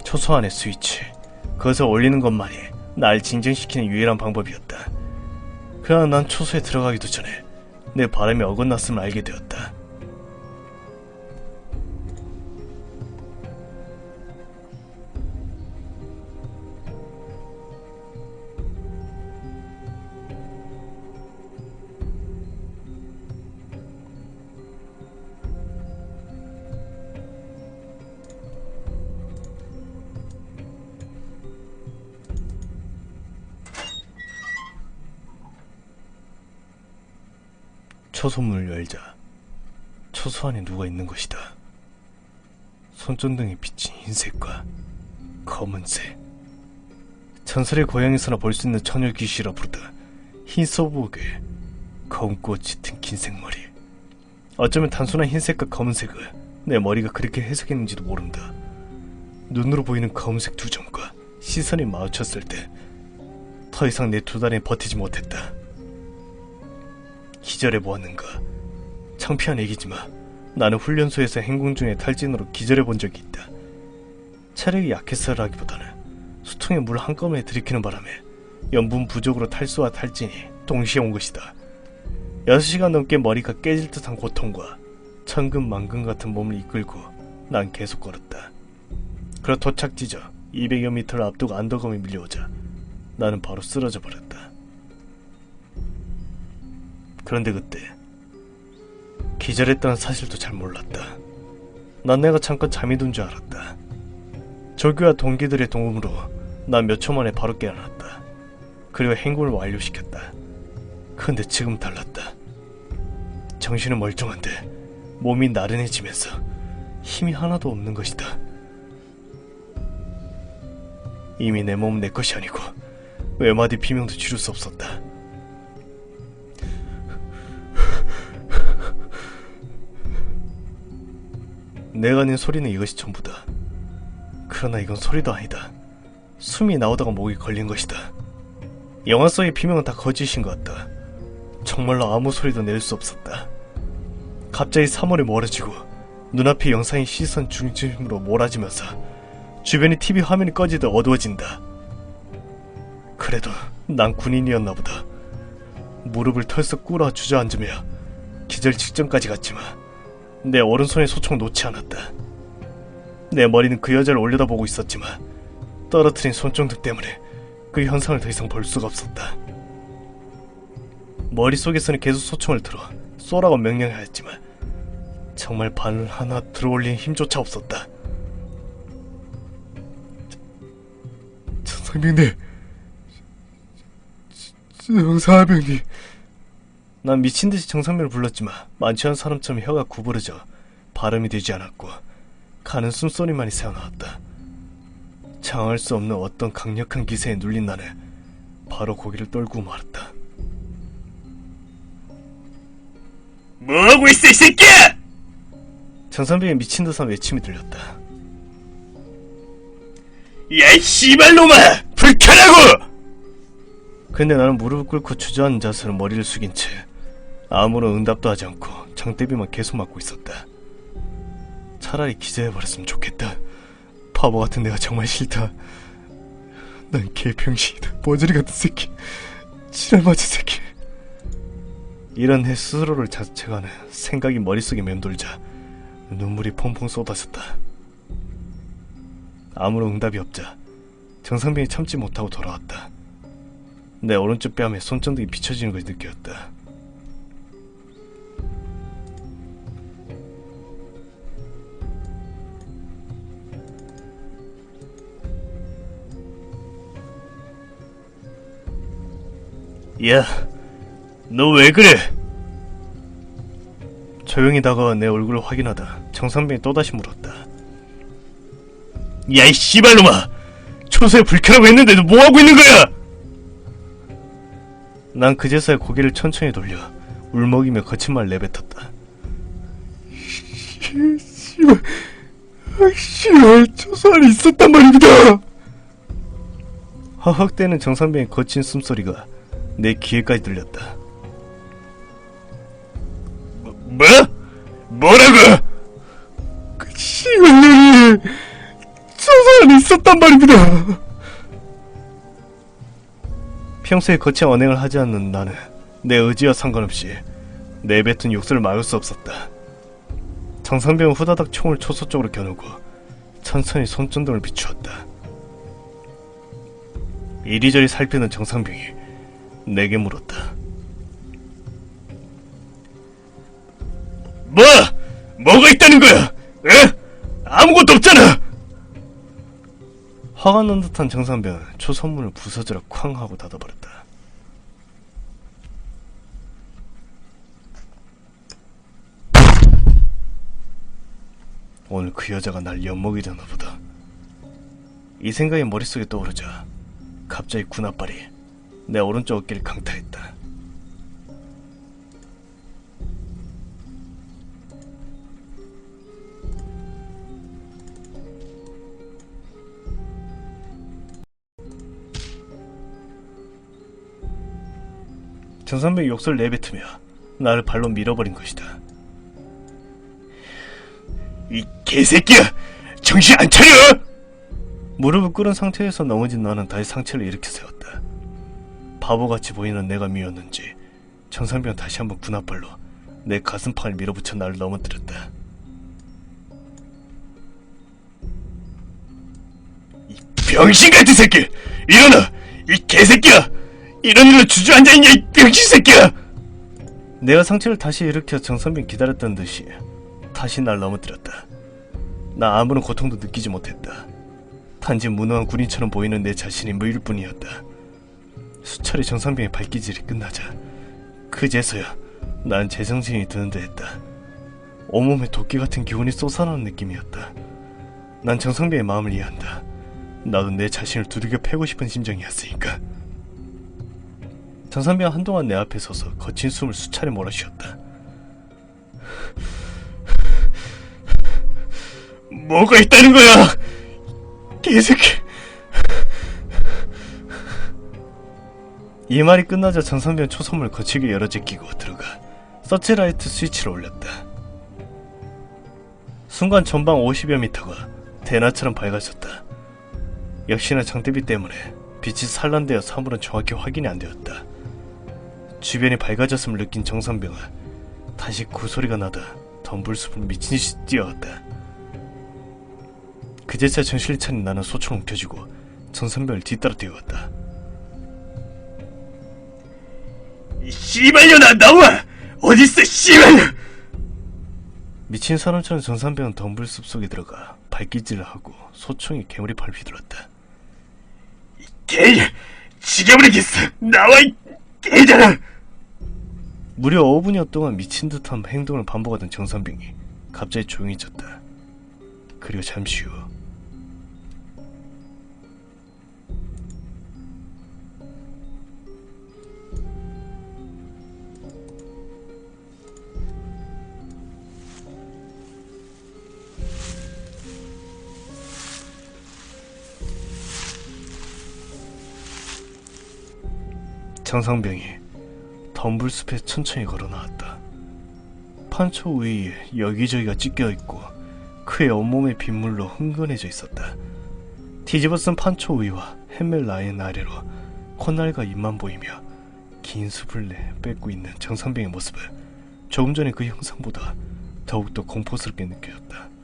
초소 안의 스위치, 그것을 올리는 것만이 날 진정시키는 유일한 방법이었다. 그러나 난 초소에 들어가기도 전에 내 바람이 어긋났음을 알게 되었다. 초소문을 열자 초소 안에 누가 있는 것이다. 손전등에 비친 흰색과 검은색, 전설의 고향에서나 볼 수 있는 처녀 귀시라 부르다 흰 소복에 검꽃이 튼 긴 생머리. 어쩌면 단순한 흰색과 검은색을 내 머리가 그렇게 해석했는지도 모른다. 눈으로 보이는 검은색 두 점과 시선이 마주쳤을 때 더 이상 내 두 다리에 버티지 못했다. 기절해보았는가? 창피한 얘기지만 나는 훈련소에서 행군 중에 탈진으로 기절해본 적이 있다. 체력이 약해서라기보다는 수통에 물 한꺼번에 들이키는 바람에 염분 부족으로 탈수와 탈진이 동시에 온 것이다. 6시간 넘게 머리가 깨질 듯한 고통과 천근만근 같은 몸을 이끌고 난 계속 걸었다. 그러 도착 지점 200여 미터를 앞두고 안도감이 밀려오자 나는 바로 쓰러져 버렸다. 그런데 그때 기절했다는 사실도 잘 몰랐다. 난 내가 잠깐 잠이 든 줄 알았다. 조교와 동기들의 도움으로 난 몇 초 만에 바로 깨어났다. 그리고 행군을 완료시켰다. 그런데 지금 달랐다. 정신은 멀쩡한데 몸이 나른해지면서 힘이 하나도 없는 것이다. 이미 내 몸은 내 것이 아니고 외마디 비명도 지를 수 없었다. 내가 낸 소리는 이것이 전부다. 그러나 이건 소리도 아니다. 숨이 나오다가 목이 걸린 것이다. 영화 속의 비명은 다 거짓인 것 같다. 정말로 아무 소리도 낼 수 없었다. 갑자기 사물이 멀어지고 눈앞의 영상이 시선 중심으로 몰아지면서 주변의 TV 화면이 꺼지듯 어두워진다. 그래도 난 군인이었나 보다. 무릎을 털썩 꿇어 주저앉으며 기절 직전까지 갔지만 내 오른손의 소총을 놓지 않았다. 내 머리는 그 여자를 올려다보고 있었지만 떨어뜨린 손전등 때문에 그 현상을 더 이상 볼 수가 없었다. 머릿속에서는 계속 소총을 들어 쏘라고 명령하였지만 정말 바늘 하나 들어올릴 힘조차 없었다. 정상병님, 정상병님. 난 미친듯이 정상면을 불렀지만 많지 않은 사람처럼 혀가 구부러져 발음이 되지 않았고 가는 숨소리만이 새어나왔다. 장할 수 없는 어떤 강력한 기세에 눌린 나는 바로 고개를 떨구고 말았다. 뭐하고 있어 이 새끼야! 정상병의 미친 듯한 외침이 들렸다. 야 이 씨발놈아! 불 켜라고! 근데 나는 무릎을 꿇고 주저앉은 자세로 머리를 숙인 채 아무런 응답도 하지 않고 장대비만 계속 맞고 있었다. 차라리 기절해버렸으면 좋겠다. 바보 같은 내가 정말 싫다. 난 개병신이다. 머저리 같은 새끼. 지랄맞은 새끼. 이런 내 스스로를 자책하는 생각이 머릿속에 맴돌자 눈물이 펑펑 쏟아졌다. 아무런 응답이 없자 정상병이 참지 못하고 돌아왔다. 내 오른쪽 뺨에 손전등이 비춰지는 것을 느꼈다. 야, 너 왜 그래? 조용히 다가와 내 얼굴을 확인하다 정상병이 또다시 물었다. 야, 이 씨발놈아! 초소에 불 켜라고 했는데 너 뭐하고 있는 거야? 난 그제서야 고개를 천천히 돌려 울먹이며 거친 말 내뱉었다. 씨발, 초소 안에 있었단 말입니다. 허헉대는 정상병의 거친 숨소리가 내 귀에까지 들렸다. 뭐? 뭐라고? 그 씨발년이 초소 안에 있었단 말입니다. 평소에 거친 언행을 하지 않는 나는 내 의지와 상관없이 내뱉은 욕설을 막을 수 없었다. 정상병은 후다닥 총을 초소 쪽으로 겨누고 천천히 손전등을 비추었다. 이리저리 살피는 정상병이 내게 물었다. 뭐가 있다는 거야? 에? 아무것도 없잖아! 화가 난 듯한 정상병은 초선문을 부서져라 쾅 하고 닫아버렸다. 오늘 그 여자가 날 엿먹이려나 보다. 이 생각이 머릿속에 떠오르자 갑자기 군홧발이 내 오른쪽 어깨를 강타했다. 정상병이 욕설을 내뱉으며 나를 발로 밀어버린 것이다. 이 개새끼야! 정신 안 차려! 무릎을 꿇은 상태에서 넘어진 나는 다시 상체를 일으켜 세웠다. 바보같이 보이는 내가 미웠는지 정상병은 다시 한번 군홧발로 내 가슴판을 밀어붙여 나를 넘어뜨렸다. 이 병신같은 새끼! 일어나! 이 개새끼야! 이런 일로 주저앉아있냐 이 병신새끼야! 내가 상체를 다시 일으켜 정선빈 기다렸던 듯이 다시 날 넘어뜨렸다. 나 아무런 고통도 느끼지 못했다. 단지 무능한 군인처럼 보이는 내 자신이 무일 뿐이었다. 수차례 정상병의 발기질이 끝나자 그제서야 난 제정신이 드는 듯 했다. 온몸에 도끼 같은 기운이 솟아나는 느낌이었다. 난 정상병의 마음을 이해한다. 나도 내 자신을 두들겨 패고 싶은 심정이었으니까. 정상병은 한동안 내 앞에 서서 거친 숨을 수차례 몰아쉬었다. 뭐가 있다는 거야! 개새끼! 이 말이 끝나자 정상병 초선물 거치게 열어 제끼고 들어가 서치라이트 스위치를 올렸다. 순간 전방 50여 미터가 대낮처럼 밝아졌다. 역시나 장대비 때문에 빛이 산란되어 사물은 정확히 확인이 안 되었다. 주변이 밝아졌음을 느낀 정상병은 다시 구소리가 나다 덤불숲을 미친 듯이 뛰어왔다. 그제서야 정신을 차린 나는 소총을 펴주고 정상병을 뒤따라 뛰어갔다. 이 씨발년아 나와! 어딨어 씨발! 미친 사람처럼 정상병은 덤불숲 속에 들어가 발기질을 하고 소총이 개구리팔을 휘둘렀다. 이 개! 죽여버리겠어! 나와 이 개잖아! 무려 5분여 동안 미친 듯한 행동을 반복하던 정상병이 갑자기 조용해졌다. 그리고 잠시 후 정상병이 덤불숲에 천천히 걸어 나왔다. 판초 위에 여기저기가 찢겨있고 그의 온몸의 빗물로 흥건해져 있었다. 뒤집어 쓴 판초 위와 햄멜 라인 아래로 콧날과 입만 보이며 긴 숲을 내뺏고 있는 정상병의 모습은 조금 전에 그 형상보다 더욱더 공포스럽게 느껴졌다.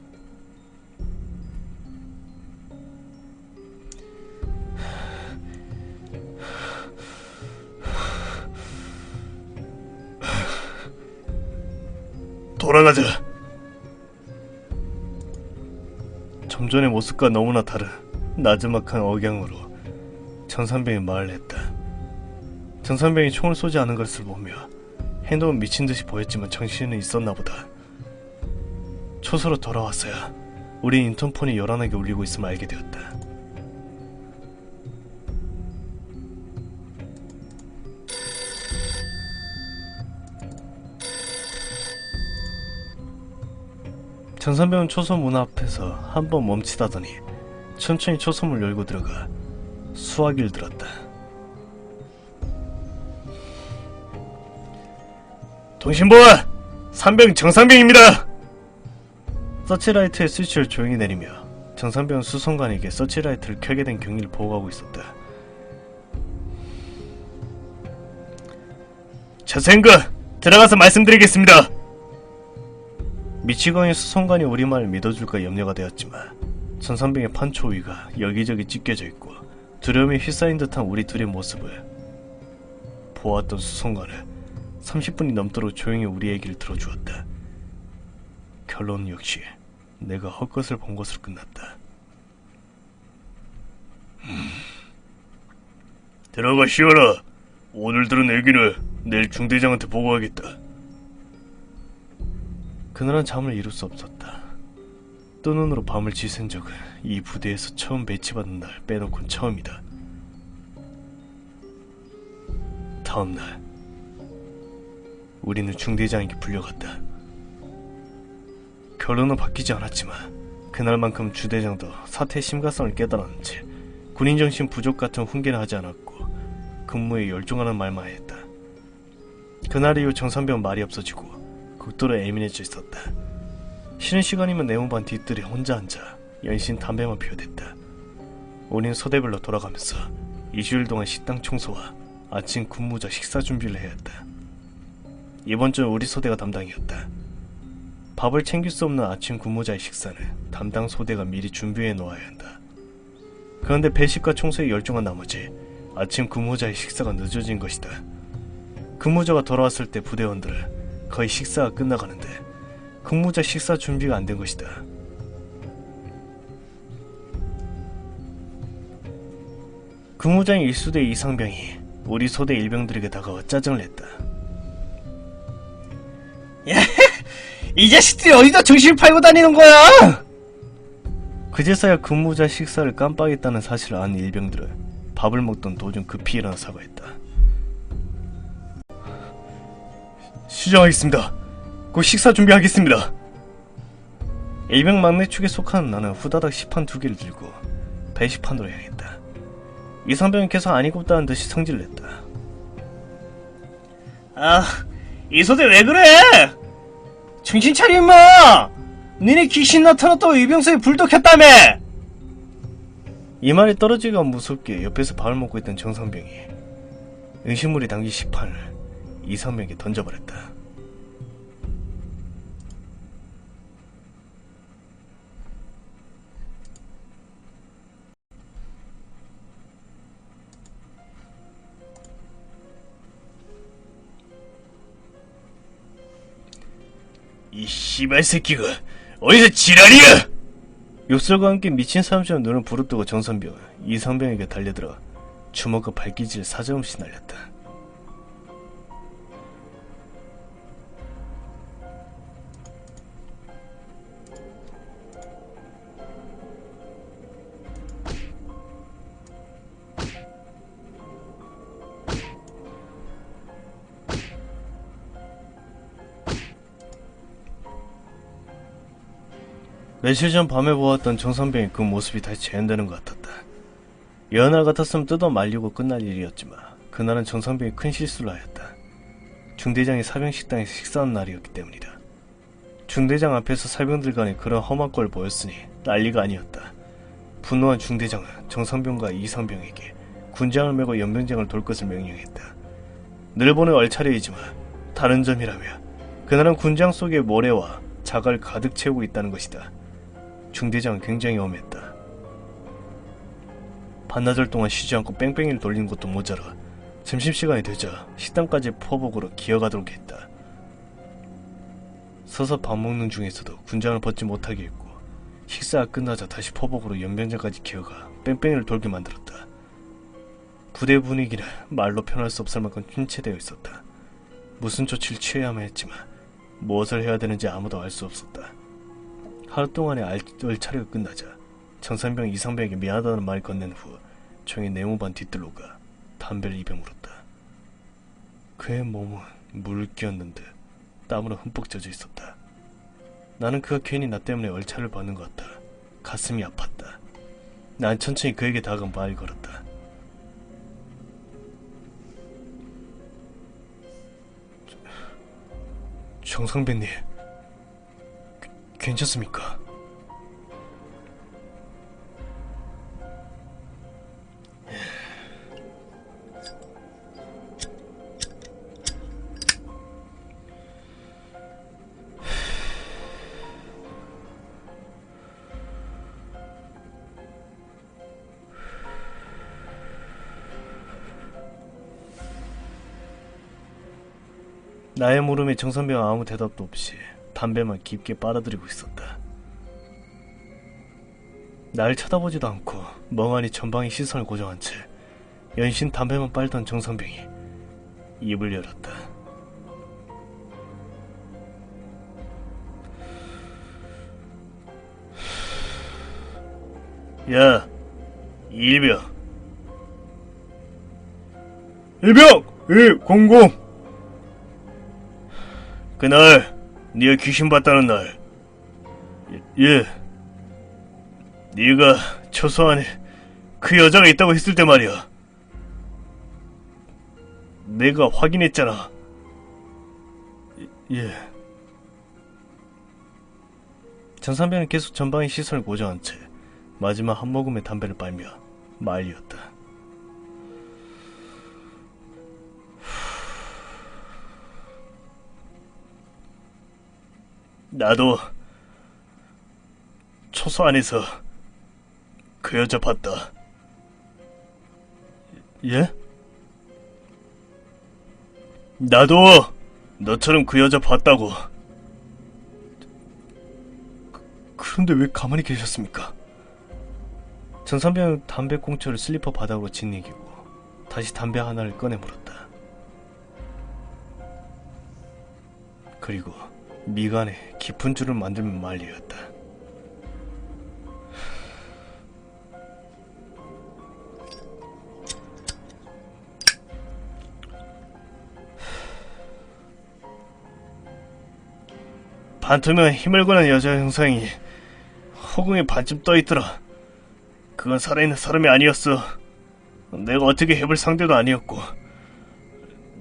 돌아가자. 좀 전의 모습과 너무나 다른 나지막한 억양으로 정상병이 말을 했다. 정상병이 총을 쏘지 않은 것을 보며 행동은 미친듯이 보였지만 정신은 있었나 보다. 초소로 돌아왔어야 우리 인턴폰이 요란하게 울리고 있음을 알게 되었다. 정선병은 초소 문 앞에서 한번 멈칫하더니 천천히 초소문을 열고 들어가 수화기를 들었다. 통신보아! 상병 정상병입니다! 서치라이트의 스위치를 조용히 내리며 정상병은 수송관에게 서치라이트를 켜게 된 경위를 보고하고 있었다. 저생가! 들어가서 말씀드리겠습니다! 미치광이 수송관이 우리말을 믿어줄까 염려가 되었지만 정상병의 판초위가 여기저기 찢겨져 있고 두려움에 휩싸인 듯한 우리 둘의 모습을 보았던 수송관은 30분이 넘도록 조용히 우리 얘기를 들어주었다. 결론은 역시 내가 헛것을 본 것으로 끝났다. 들어가 쉬어라. 오늘 들은 얘기는 내일 중대장한테 보고하겠다. 그날은 잠을 이룰 수 없었다. 뜬 눈으로 밤을 지샌 적은 이 부대에서 처음 배치받은 날 빼놓곤 처음이다. 다음날 우리는 중대장에게 불려갔다. 결론은 바뀌지 않았지만 그날만큼 주대장도 사태의 심각성을 깨달았는지 군인정신 부족 같은 훈계는 하지 않았고 근무에 열중하는 말만 했다. 그날 이후 정선병은 말이 없어지고 극도로 예민해져 있었다. 쉬는 시간이면 네모반 뒤뜰에 혼자 앉아 연신 담배만 피워댔다. 우린 소대별로 돌아가면서 2주일 동안 식당 청소와 아침 근무자 식사 준비를 해야 했다. 이번 주는 우리 소대가 담당이었다. 밥을 챙길 수 없는 아침 근무자의 식사는 담당 소대가 미리 준비해 놓아야 한다. 그런데 배식과 청소에 열중한 나머지 아침 근무자의 식사가 늦어진 것이다. 근무자가 돌아왔을 때 부대원들은 거의 식사가 끝나가는데 근무자 식사 준비가 안 된 것이다. 근무장인 일수대 이상병이 우리 소대 일병들에게 다가와 짜증을 냈다. 야, 이 자식들이 어디다 정신을 팔고 다니는 거야? 그제서야 근무자 식사를 깜빡했다는 사실을 아는 일병들은 밥을 먹던 도중 급히 일어나 사과했다. 시정하겠습니다. 곧 식사 준비하겠습니다. 일병 막내 축에 속하는 나는 후다닥 시판 2개를 들고 배식판으로 향했다. 이상병은 계속 안 익었다는 듯이 성질을 냈다. 아, 이 소대 왜 그래? 정신 차려 임마! 니네 귀신 나타났다고 이병서에 불도 켰다며! 이 말이 떨어지기가 무섭게 옆에서 밥을 먹고 있던 정상병이 응식물이 담긴 식판을 이상병에게 던져버렸다. 이 씨발 새끼가 어디서 지랄이야! 욕설과 함께 미친 사람처럼 눈을 부릅뜨고 정선병은 이상병에게 달려들어 주먹과 발기질을 사정없이 날렸다. 며칠 전 밤에 보았던 정선병의 그 모습이 다시 재현되는 것 같았다. 여느 같았으면 뜯어 말리고 끝날 일이었지만 그날은 정선병이 큰 실수를 하였다. 중대장이 사병식당에서 식사한 날이었기 때문이다. 중대장 앞에서 사병들 간에 그런 험한 꼴을 보였으니 난리가 아니었다. 분노한 중대장은 정선병과 이상병에게 군장을 메고 연병장을 돌 것을 명령했다. 늘 보는 얼차려이지만 다른 점이라면 그날은 군장 속에 모래와 자갈을 가득 채우고 있다는 것이다. 중대장은 굉장히 엄했다. 반나절 동안 쉬지 않고 뺑뺑이를 돌린 것도 모자라 점심시간이 되자 식당까지 포복으로 기어가도록 했다. 서서 밥 먹는 중에서도 군장을 벗지 못하게 했고 식사가 끝나자 다시 포복으로 연병장까지 기어가 뺑뺑이를 돌게 만들었다. 부대 분위기는 말로 표현할 수 없을 만큼 침체되어 있었다. 무슨 조치를 취해야만 했지만 무엇을 해야 되는지 아무도 알 수 없었다. 하루 동안의 얼차례가 끝나자 정상병 이상병에게 미안하다는 말을 건넨 후 종의 네모반 뒤뜰로가 담배를 입에 물었다. 그의 몸은 물을 끼얹는 듯 땀으로 흠뻑 젖어 있었다. 나는 그가 괜히 나 때문에 얼차를 받는 것 같아 가슴이 아팠다. 난 천천히 그에게 다가가 말을 걸었다. 정상배님, 괜찮습니까? 나의 물음에 정선배는 아무 대답도 없이 담배만 깊게 빨아들이고 있었다. 날 쳐다보지도 않고 멍하니 전방에 시선을 고정한 채 연신 담배만 빨던 정선병이 입을 열었다. 야, 일병. 일병! 100! 그날 네가 귀신 봤다는 날, 예, 네가 초소 안에 그 여자가 있다고 했을 때 말이야. 내가 확인했잖아. 예. 전산병은 계속 전방에 시선을 고정한 채 마지막 한 모금의 담배를 빨며 말리었다. 나도 초소 안에서 그 여자 봤다. 예? 나도 너처럼 그 여자 봤다고. 그런데 왜 가만히 계셨습니까? 전산병은 담배 꽁초를 슬리퍼 바닥으로 짓이기고 다시 담배 하나를 꺼내 물었다. 그리고 미간에 깊은 줄을 만들면 말리었다. 반투명한 힘을 거는 여자 형상이 허공에 반쯤 떠있더라. 그건 살아있는 사람이 아니었어. 내가 어떻게 해볼 상대도 아니었고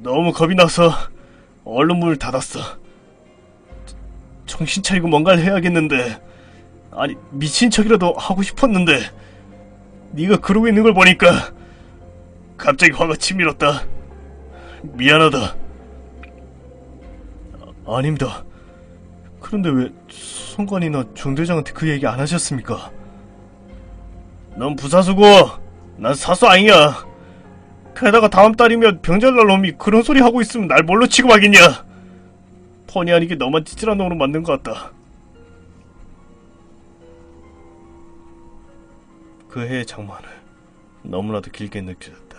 너무 겁이 나서 얼른 문을 닫았어. 정신 차리고 뭔가를 해야겠는데, 아니 미친 척이라도 하고 싶었는데 네가 그러고 있는 걸 보니까 갑자기 화가 치밀었다. 미안하다. 아닙니다. 그런데 왜 성관이나 중대장한테 그 얘기 안 하셨습니까? 넌 부사수고 난 사수 아니야. 게다가 다음 달이면 병잘날 놈이 그런 소리 하고 있으면 날 뭘로 취급하겠냐. 뻔히 아니게 너만 찌질한 놈으로 만든 것 같다. 그 해의 장마는 너무나도 길게 느껴졌다.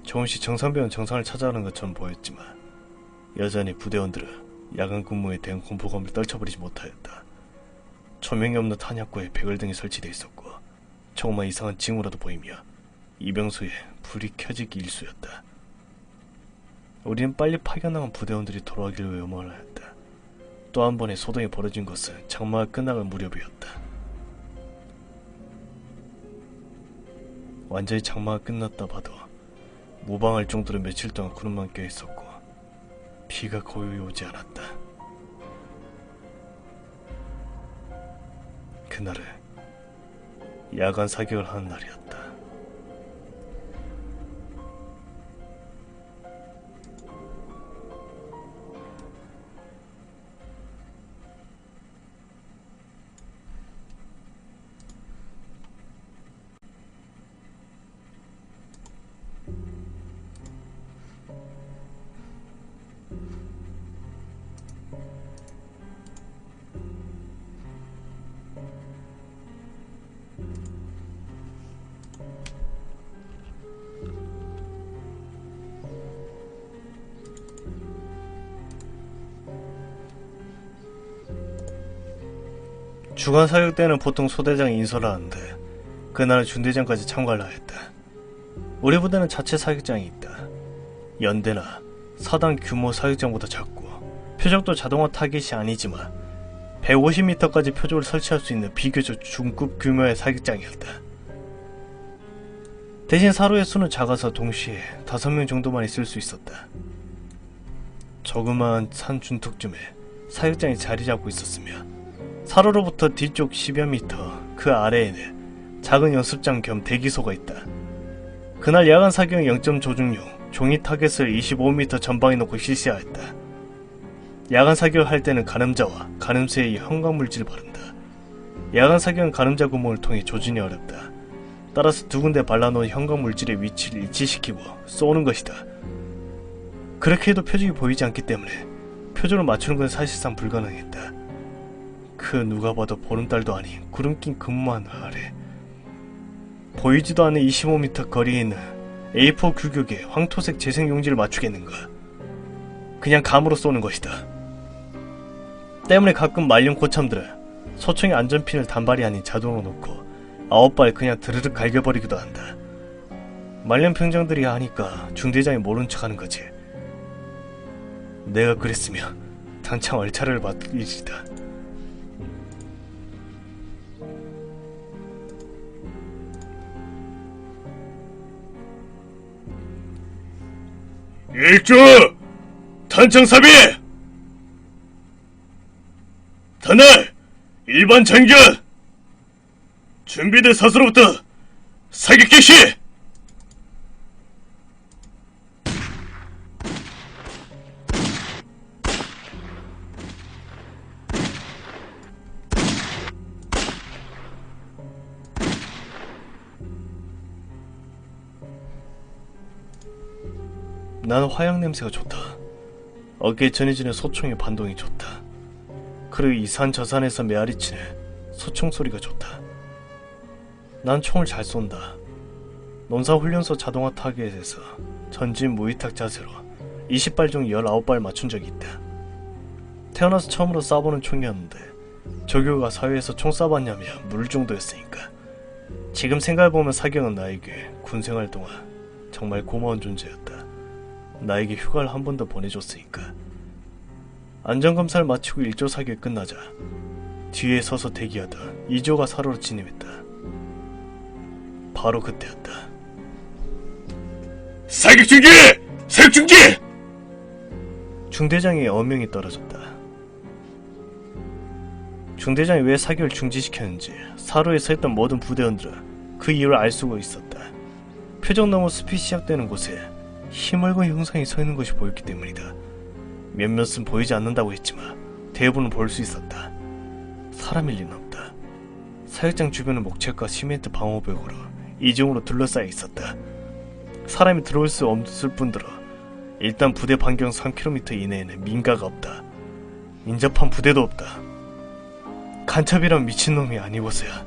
조금씩 정상병은 정상을 찾아가는 것처럼 보였지만 여전히 부대원들은 야간 근무에 대한 공포감을 떨쳐버리지 못하였다. 조명이 없는 탄약고에 백열등이 설치되어 있었고 조금만 이상한 징후라도 보이며 이병소에 불이 켜지기 일쑤였다. 우리는 빨리 파견나간 부대원들이 돌아오기를 외면을 하였다. 또 한 번의 소동이 벌어진 것은 장마가 끝나갈 무렵이었다. 완전히 장마가 끝났다 봐도 무방할 정도로 며칠 동안 구름만 껴있었고 비가 거의 오지 않았다. 그날은 야간 사격을 하는 날이었다. 주간 사격 때는 보통 소대장이 인솔을 하는데 그날은 중대장까지 참가를 하였다. 우리 부대는 자체 사격장이 있다. 연대나 사단 규모 사격장보다 작고 표적도 자동화 타깃이 아니지만 150m까지 표적을 설치할 수 있는 비교적 중급 규모의 사격장이었다. 대신 사로의 수는 작아서 동시에 5명 정도만 있을 수 있었다. 조그마한 산 준턱쯤에 사격장이 자리 잡고 있었으며 사로로부터 뒤쪽 10여 미터 그 아래에는 작은 연습장 겸 대기소가 있다. 그날 야간 사격은 0점 조준용 종이 타겟을 25m 전방에 놓고 실시하였다. 야간 사격을 할 때는 가늠자와 가늠쇠에 형광물질을 바른다. 야간 사격은 가늠자 구멍을 통해 조준이 어렵다. 따라서 두 군데 발라놓은 형광물질의 위치를 일치시키고 쏘는 것이다. 그렇게 해도 표적이 보이지 않기 때문에 표적을 맞추는 건 사실상 불가능했다. 그 누가 봐도 보름달도 아닌 구름 낀 근무한 아래 보이지도 않는 25m 거리에 있는 A4 규격의 황토색 재생 용지를 맞추겠는가. 그냥 감으로 쏘는 것이다. 때문에 가끔 말년 고참들은 소총의 안전핀을 단발이 아닌 자동으로 놓고 9발 그냥 드르륵 갈겨버리기도 한다. 말년 병장들이 하니까 중대장이 모른 척하는 거지. 내가 그랬으면 당장 얼차려를 받을 일이다. 일조! 탄창 삽입! 단날! 일반 장전! 준비된 사수로부터 사격 개시! 나는 화약 냄새가 좋다. 어깨에 전해지는 소총의 반동이 좋다. 그리고 이 산 저 산에서 메아리치는 소총 소리가 좋다. 난 총을 잘 쏜다. 논사훈련소 자동화 타겟에서 전진 무위탁 자세로 20발 중 19발 맞춘 적이 있다. 태어나서 처음으로 쏴보는 총이었는데 조교가 사회에서 총 쏴봤냐면 물 정도였으니까. 지금 생각해보면 사경은 나에게 군생활 동안 정말 고마운 존재였다. 나에게 휴가를 한 번 더 보내줬으니까. 안전검사를 마치고 1조 사격이 끝나자 뒤에 서서 대기하던 2조가 사로로 진입했다. 바로 그때였다. 사격 중지! 사격 중지! 중대장의 어명이 떨어졌다. 중대장이 왜 사격을 중지시켰는지 사로에 서 있던 모든 부대원들은 그 이유를 알 수가 있었다. 표적 너머 숲이 시작되는 곳에 힘얼건 형상이 서 있는 것이 보였기 때문이다. 몇몇은 보이지 않는다고 했지만 대부분은 볼 수 있었다. 사람일 리는 없다. 사격장 주변은 목책과 시멘트 방호벽으로 이중으로 둘러싸여 있었다. 사람이 들어올 수 없을 뿐더러 일단 부대 반경 3km 이내에는 민가가 없다. 인접한 부대도 없다. 간첩이란 미친놈이 아니고서야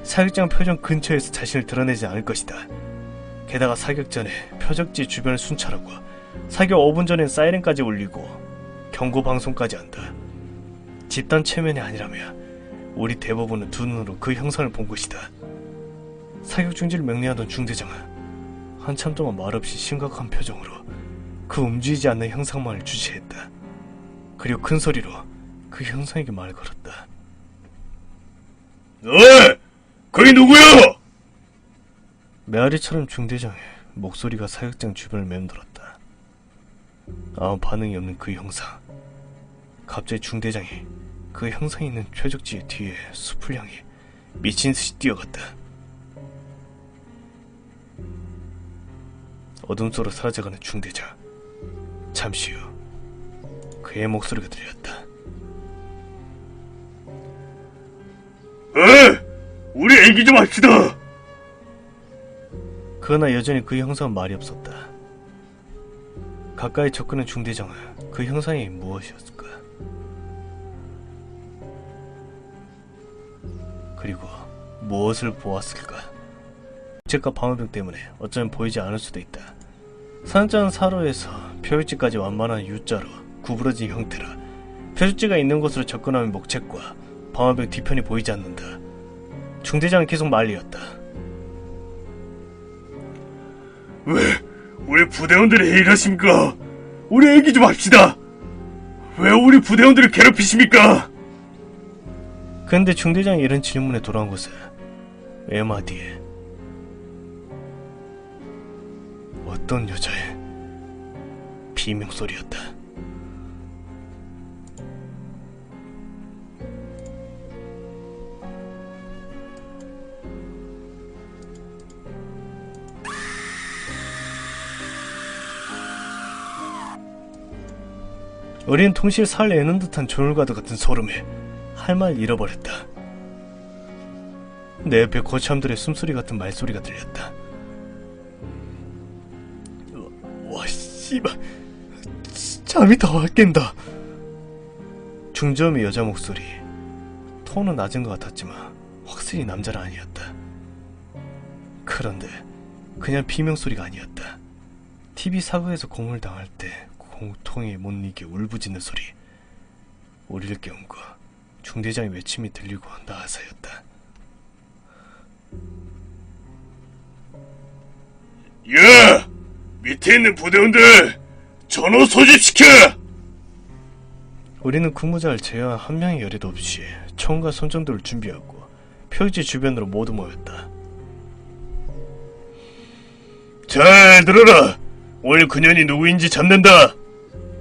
사격장 표정 근처에서 자신을 드러내지 않을 것이다. 게다가 사격 전에 표적지 주변을 순찰하고 사격 5분 전엔 사이렌까지 울리고 경고 방송까지 한다. 집단 체면이 아니라면 우리 대부분은 두 눈으로 그 형상을 본 것이다. 사격 중지를 명령하던 중대장은 한참 동안 말없이 심각한 표정으로 그 움직이지 않는 형상만을 주시했다. 그리고 큰 소리로 그 형상에게 말을 걸었다. 어이! 거기 누구야? 메아리처럼 중대장의 목소리가 사격장 주변을 맴돌았다. 아무 반응이 없는 그 형상. 갑자기 중대장이 그 형상이 있는 표적지 뒤에 숲을 향해 미친듯이 뛰어갔다. 어둠 속으로 사라져가는 중대장. 잠시 후 그의 목소리가 들렸다. 우리 얘기 좀 합시다. 그러나 여전히 그 형상은 말이 없었다. 가까이 접근한 중대장은 그 형상이 무엇이었을까? 그리고 무엇을 보았을까? 목책과 방어벽 때문에 어쩌면 보이지 않을 수도 있다. 사냥자는 사로에서 표적지까지 완만한 U자로 구부러진 형태라 표적지가 있는 곳으로 접근하면 목책과 방화벽 뒤편이 보이지 않는다. 중대장은 계속 말리었다. 왜 우리 부대원들이 이러십니까? 우리 얘기 좀 합시다. 왜 우리 부대원들을 괴롭히십니까? 근데 중대장이 이런 질문에 돌아온 것은 외마디에 어떤 여자의 비명소리였다. 우린 동시에 살 내는 듯한 조율과도 같은 소름에 할 말 잃어버렸다. 내 옆에 고참들의 숨소리 같은 말소리가 들렸다. 와 씨발, 잠이 다 깬다. 중저음의 여자 목소리. 톤은 낮은 것 같았지만 확실히 남자는 아니었다. 그런데 그냥 비명소리가 아니었다. TV 사고에서 공을 당할 때 공통에 못 이겨 울부짖는 소리. 우리를 깨운 거 중대장의 외침이 들리고 나아서였다. 야! 밑에 있는 부대원들 전호 소집시켜! 우리는 근무자를 제외한 한 명의 열애도 없이 총과 손전등을 준비하고 표지 주변으로 모두 모였다. 잘 들어라. 오늘 그년이 누구인지 잡는다.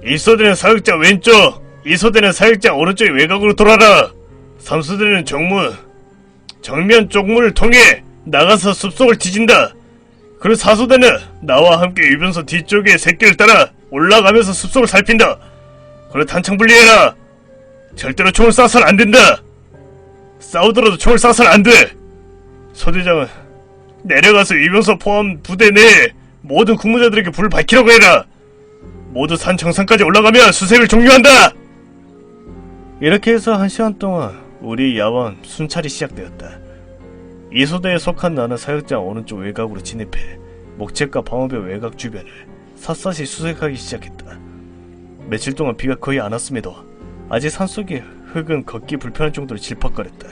1소대는 사격장 왼쪽, 2소대는 사격장 오른쪽의 외곽으로 돌아라. 3소대는 정면 쪽문을 통해 나가서 숲속을 뒤진다. 그리고 4소대는 나와 함께 유변소 뒤쪽의 새길을 따라 올라가면서 숲속을 살핀다. 그리고 단창 분리해라. 절대로 총을 쏴서는 안 된다. 싸우더라도 총을 쏴서는 안 돼. 소대장은 내려가서 유변소 포함 부대 내 모든 근무자들에게 불을 밝히라고 해라. 모두 산 정상까지 올라가면 수색을 종료한다. 이렇게 해서 1시간 동안 우리 야원 순찰이 시작되었다. 2소대에 속한 나는 사격장 오른쪽 외곽으로 진입해 목책과 방어벽 외곽 주변을 샅샅이 수색하기 시작했다. 며칠 동안 비가 거의 안 왔음에도 아직 산속의 흙은 걷기 불편할 정도로 질퍽거렸다.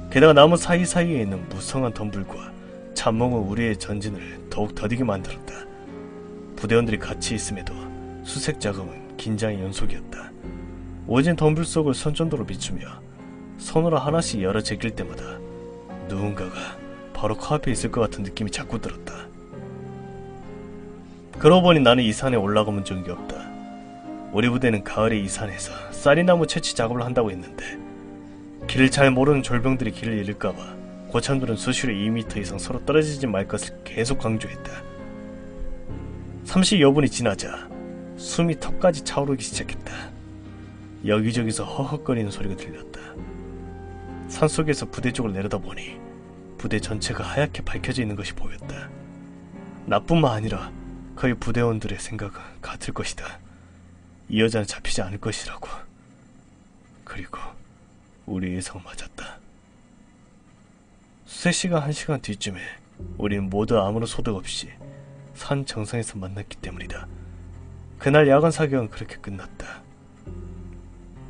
게다가 나무 사이사이에 있는 무성한 덤불과 잠몽은 우리의 전진을 더욱 더디게 만들었다. 부대원들이 같이 있음에도 수색 작업은 긴장의 연속이었다. 오진 덤불 속을 손전도로 비추며 손으로 하나씩 열어 제낄 때마다 누군가가 바로 코앞에 있을 것 같은 느낌이 자꾸 들었다. 그러고 보니 나는 이 산에 올라가 본 적이 없다. 우리 부대는 가을에 이 산에서 쌀이나무 채취 작업을 한다고 했는데 길을 잘 모르는 졸병들이 길을 잃을까봐 고참들은 수시로 2m 이상 서로 떨어지지 말 것을 계속 강조했다. 30여 분이 지나자 숨이 턱까지 차오르기 시작했다. 여기저기서 허헉거리는 소리가 들렸다. 산속에서 부대 쪽을 내려다보니 부대 전체가 하얗게 밝혀져 있는 것이 보였다. 나뿐만 아니라 거의 부대원들의 생각은 같을 것이다. 이 여자는 잡히지 않을 것이라고. 그리고 우리 예상은 맞았다. 수색시간 1시간 뒤쯤에 우리는 모두 아무런 소득 없이 산 정상에서 만났기 때문이다. 그날 야간 사격은 그렇게 끝났다.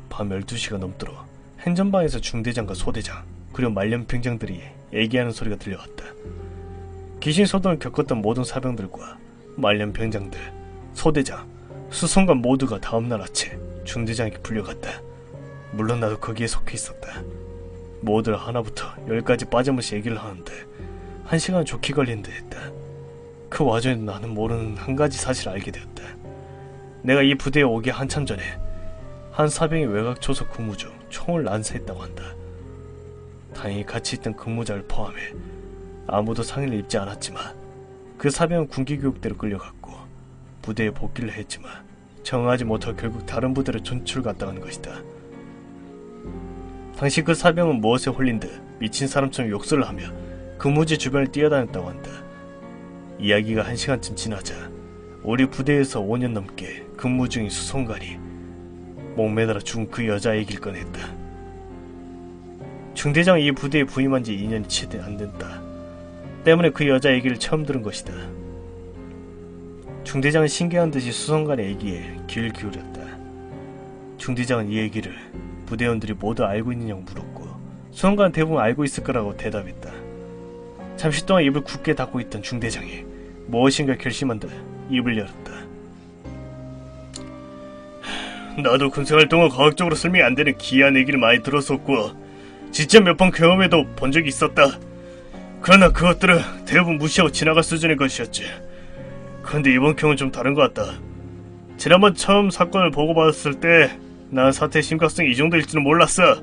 밤 12시가 넘도록 행전방에서 중대장과 소대장 그리고 말년병장들이 얘기하는 소리가 들려왔다. 귀신소동을 겪었던 모든 사병들과 말년병장들, 소대장, 수송관 모두가 다음날 아침 중대장에게 불려갔다. 물론 나도 거기에 속해 있었다. 모두 하나부터 10까지 빠짐없이 얘기를 하는데 1시간 좋게 걸리는 듯 했다. 그 와중에도 나는 모르는 한 가지 사실을 알게 되었다. 내가 이 부대에 오기 한참 전에 한 사병이 외곽 초소 근무 중 총을 난사했다고 한다. 다행히 같이 있던 근무자를 포함해 아무도 상해를 입지 않았지만 그 사병은 군기교육대로 끌려갔고 부대에 복귀를 했지만 정하지 못하고 결국 다른 부대로 전출 갔다 간 것이다. 당시 그 사병은 무엇에 홀린 듯 미친 사람처럼 욕설을 하며 근무지 주변을 뛰어다녔다고 한다. 이야기가 1시간쯤 지나자 우리 부대에서 5년 넘게 근무 중인 수송관이 목매달아 죽은 그 여자 얘기를 꺼냈다. 중대장이 이 부대에 부임한 지 2년이 채 안 됐다. 때문에 그 여자 얘기를 처음 들은 것이다. 중대장은 신기한 듯이 수송관의 얘기에 귀를 기울였다. 중대장은 이 얘기를 부대원들이 모두 알고 있느냐고 물었고 수험관 대부분 알고 있을 거라고 대답했다. 잠시 동안 입을 굳게 닫고 있던 중대장이 무엇인가 결심한 듯 입을 열었다. 나도 군생활 동안 과학적으로 설명이 안 되는 기이한 얘기를 많이 들었었고 진짜 몇 번 경험해도 본 적이 있었다. 그러나 그것들은 대부분 무시하고 지나갈 수준의 것이었지. 그런데 이번 경우는 좀 다른 것 같다. 지난번 처음 사건을 보고받았을 때 난 사태의 심각성이 이 정도일 줄은 몰랐어.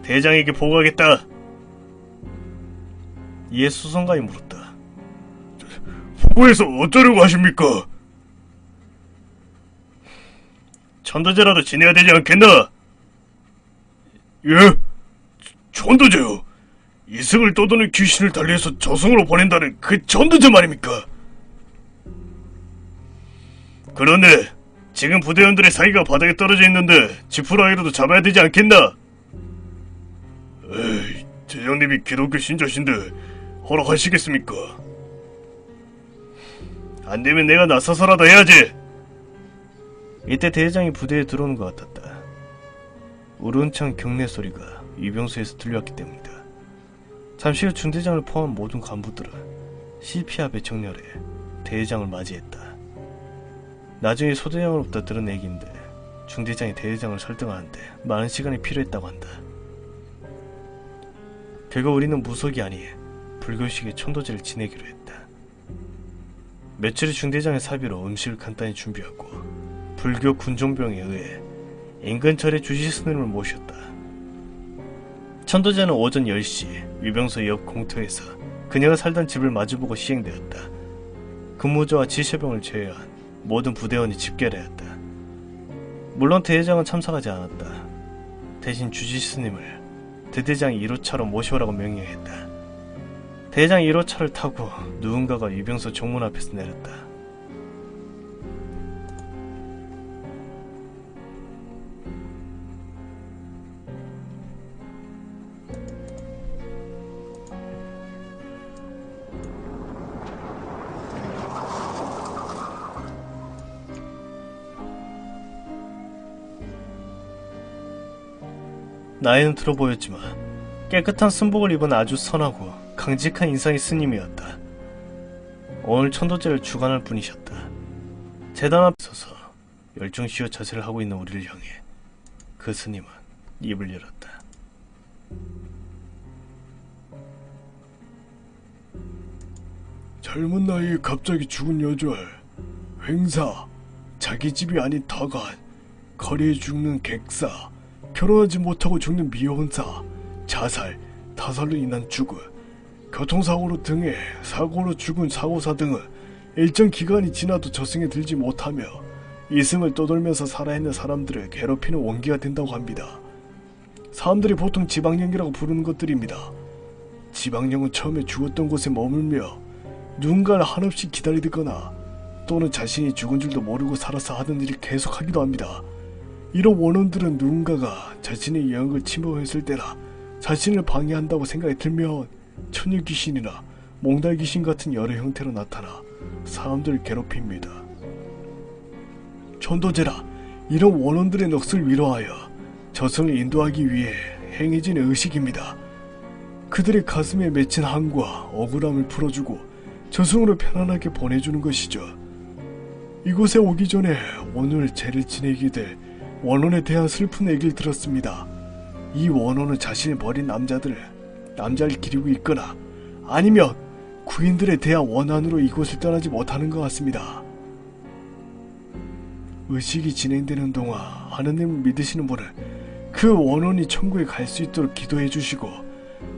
대장에게 보고하겠다. 이에 수송관이 물었다. 보고해서 어쩌려고 하십니까? 천도제라도 지내야 되지 않겠나? 예? 천도제요? 이승을 떠도는 귀신을 달리해서 저승으로 보낸다는 그 천도제 말입니까? 그런데 지금 부대원들의 사기가 바닥에 떨어져 있는데 지푸라기라도 잡아야 되지 않겠나? 에이, 대장님이 기독교 신자신데 허락하시겠습니까? 안되면 내가 나서서라도 해야지. 이때 대장이 부대에 들어오는 것 같았다. 우렁찬 경례 소리가 위병소에서 들려왔기 때문이다. 잠시 후 중대장을 포함한 모든 간부들은 CP 앞에 정렬해 대장을 맞이했다. 나중에 소대장으로부터 들은 얘기인데 중대장이 대장을 설득하는데 많은 시간이 필요했다고 한다. 결국 우리는 무속이 아닌 불교식의 천도제를 지내기로 했다. 며칠의 중대장의 사비로 음식을 간단히 준비하고 불교 군종병에 의해 인근철의 주지 스님을 모셨다. 천도제는 오전 10시 위병소 옆 공터에서 그녀가 살던 집을 마주보고 시행되었다. 근무조와 지셔병을 제외한 모든 부대원이 집결하였다. 물론 대대장은 참석하지 않았다. 대신 주지 스님을 대대장 1호차로 모셔오라고 명령했다. 대대장 1호차를 타고 누군가가 위병소 정문 앞에서 내렸다. 나이는 들어 보였지만 깨끗한 순복을 입은 아주 선하고 강직한 인상의 스님이었다. 오늘 천도제를 주관할 분이셨다. 재단 앞에 서서 열중시어 자세를 하고 있는 우리를 향해 그 스님은 입을 열었다. 젊은 나이에 갑자기 죽은 여자, 횡사, 자기 집이 아닌 타간, 거리에 죽는 객사, 결혼하지 못하고 죽는 미혼사, 자살, 타살로 인한 죽음, 교통사고로 등해 사고로 죽은 사고사 등은 일정 기간이 지나도 저승에 들지 못하며 이승을 떠돌면서 살아있는 사람들을 괴롭히는 원기가 된다고 합니다. 사람들이 보통 지방령이라고 부르는 것들입니다. 지방령은 처음에 죽었던 곳에 머물며 누군가를 한없이 기다리거나 또는 자신이 죽은 줄도 모르고 살아서 하던 일을 계속하기도 합니다. 이런 원혼들은 누군가가 자신의 영역을 침범했을 때나 자신을 방해한다고 생각이 들면 처녀귀신이나 몽달귀신 같은 여러 형태로 나타나 사람들을 괴롭힙니다. 천도제라 이런 원혼들의 넋을 위로하여 저승을 인도하기 위해 행해진 의식입니다. 그들의 가슴에 맺힌 한과 억울함을 풀어주고 저승으로 편안하게 보내주는 것이죠. 이곳에 오기 전에 오늘 제를 지내게 될 원혼에 대한 슬픈 얘기를 들었습니다. 이 원혼은 자신을 버린 남자를 기리고 있거나 아니면 구인들에 대한 원한으로 이곳을 떠나지 못하는 것 같습니다. 의식이 진행되는 동안 하느님을 믿으시는 분은 그 원혼이 천국에 갈 수 있도록 기도해 주시고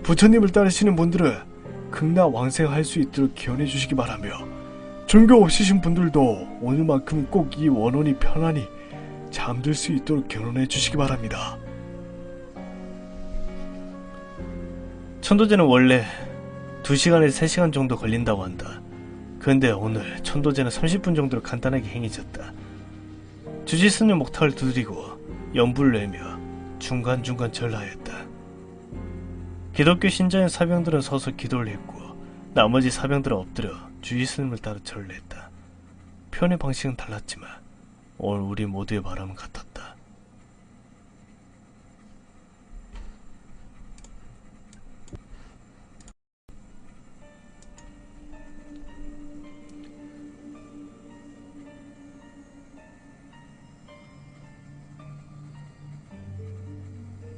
부처님을 따르시는 분들은 극락 왕생할 수 있도록 기원해 주시기 바라며 종교 없으신 분들도 오늘만큼은 꼭 이 원혼이 편안히 잠들 수 있도록 결혼해 주시기 바랍니다. 천도제는 원래 2시간에서 3시간 정도 걸린다고 한다. 그런데 오늘 천도제는 30분 정도로 간단하게 행해졌다. 주지스님 목탁을 두드리고 연불을 내며 중간중간 절하였다. 기독교 신자인 사병들은 서서 기도를 했고 나머지 사병들은 엎드려 주지스님을 따라 절을 했다. 표현의 방식은 달랐지만 오늘 우리 모두의 바람은 같았다.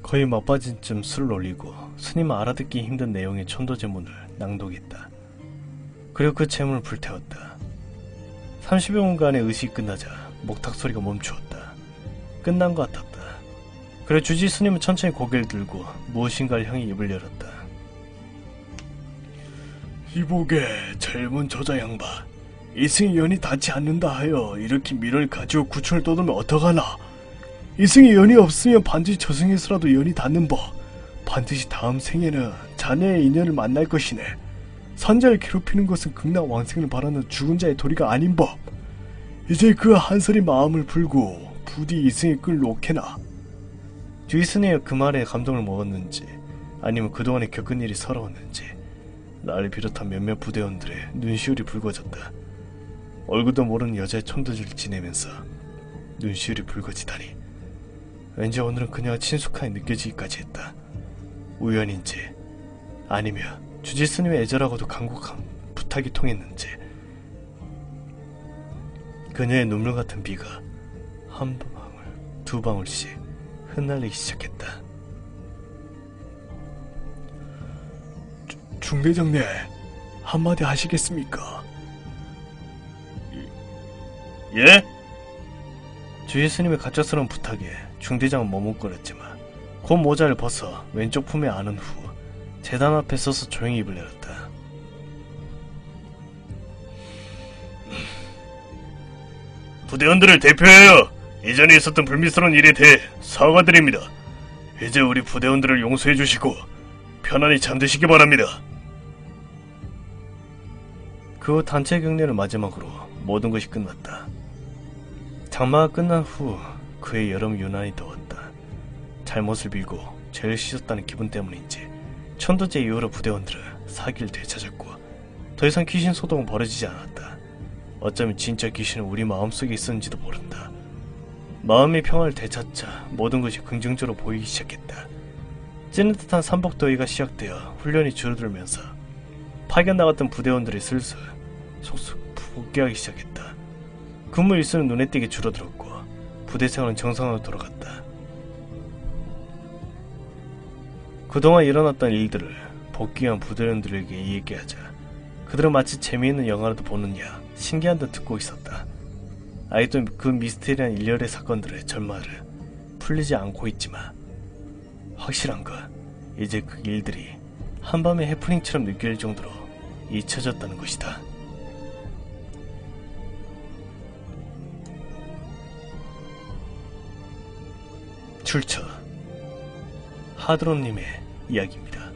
거의 막바진 쯤 술을 올리고 스님은 알아듣기 힘든 내용의 천도제문을 낭독했다. 그리고 그 제문을 불태웠다. 30여 분간의 의식이 끝나자 목탁 소리가 멈추었다. 끝난 것 같았다. 그리고 주지 스님은 천천히 고개를 들고 무엇인가를 향해 입을 열었다. 이보게 젊은 저자 양반, 이승의 연이 닿지 않는다 하여 이렇게 미련을 가지고 구천을 떠들면 어떡하나. 이승의 연이 없으면 반드시 저승에서라도 연이 닿는 법. 반드시 다음 생에는 자네의 인연을 만날 것이네. 선자를 괴롭히는 것은 극락 왕생을 바라는 죽은 자의 도리가 아닌 법. 이제 그 한설이 마음을 풀고 부디 이승의 끈을 놓게나. 주이스네의 그 말에 감동을 먹었는지 아니면 그동안에 겪은 일이 서러웠는지 나를 비롯한 몇몇 부대원들의 눈시울이 붉어졌다. 얼굴도 모르는 여자의 천도질을 지내면서 눈시울이 붉어지다니. 왠지 오늘은 그녀가 친숙하게 느껴지기까지 했다. 우연인지 아니면 주지스님의 애절하고도 간곡한 부탁이 통했는지 그녀의 눈물 같은 비가 한 방울 두 방울씩 흩날리기 시작했다. 중대장님, 한마디 하시겠습니까? 예? 주지스님의 가짜스러운 부탁에 중대장은 머뭇거렸지만 곧 모자를 벗어 왼쪽 품에 안은 후 재단 앞에 서서 조용히 입을 열었다. 부대원들을 대표하여 이전에 있었던 불미스러운 일에 대해 사과드립니다. 이제 우리 부대원들을 용서해 주시고 편안히 잠드시기 바랍니다. 그 후 단체 경례를 마지막으로 모든 것이 끝났다. 장마가 끝난 후 그의 여름은 유난히 더웠다. 잘못을 빌고 죄를 씻었다는 기분 때문인지 천도제 이후로 부대원들은 사기를 되찾았고 더 이상 귀신 소동은 벌어지지 않았다. 어쩌면 진짜 귀신은 우리 마음속에 있었는지도 모른다. 마음의 평화를 되찾자 모든 것이 긍정적으로 보이기 시작했다. 찌는 듯한 삼복더위가 시작되어 훈련이 줄어들면서 파견 나갔던 부대원들이 슬슬 속속 복귀하기 시작했다. 근무 일수는 눈에 띄게 줄어들었고 부대 생활은 정상으로 돌아갔다. 그동안 일어났던 일들을 복귀한 부대원들에게 얘기하자 그들은 마치 재미있는 영화라도 보느냐 신기한 듯 듣고 있었다. 아직도 그 미스테리한 일련의 사건들의 전말을 풀리지 않고 있지만 확실한 건 이제 그 일들이 한밤의 해프닝처럼 느껴질 정도로 잊혀졌다는 것이다. 출처 하드론님의 이야기입니다.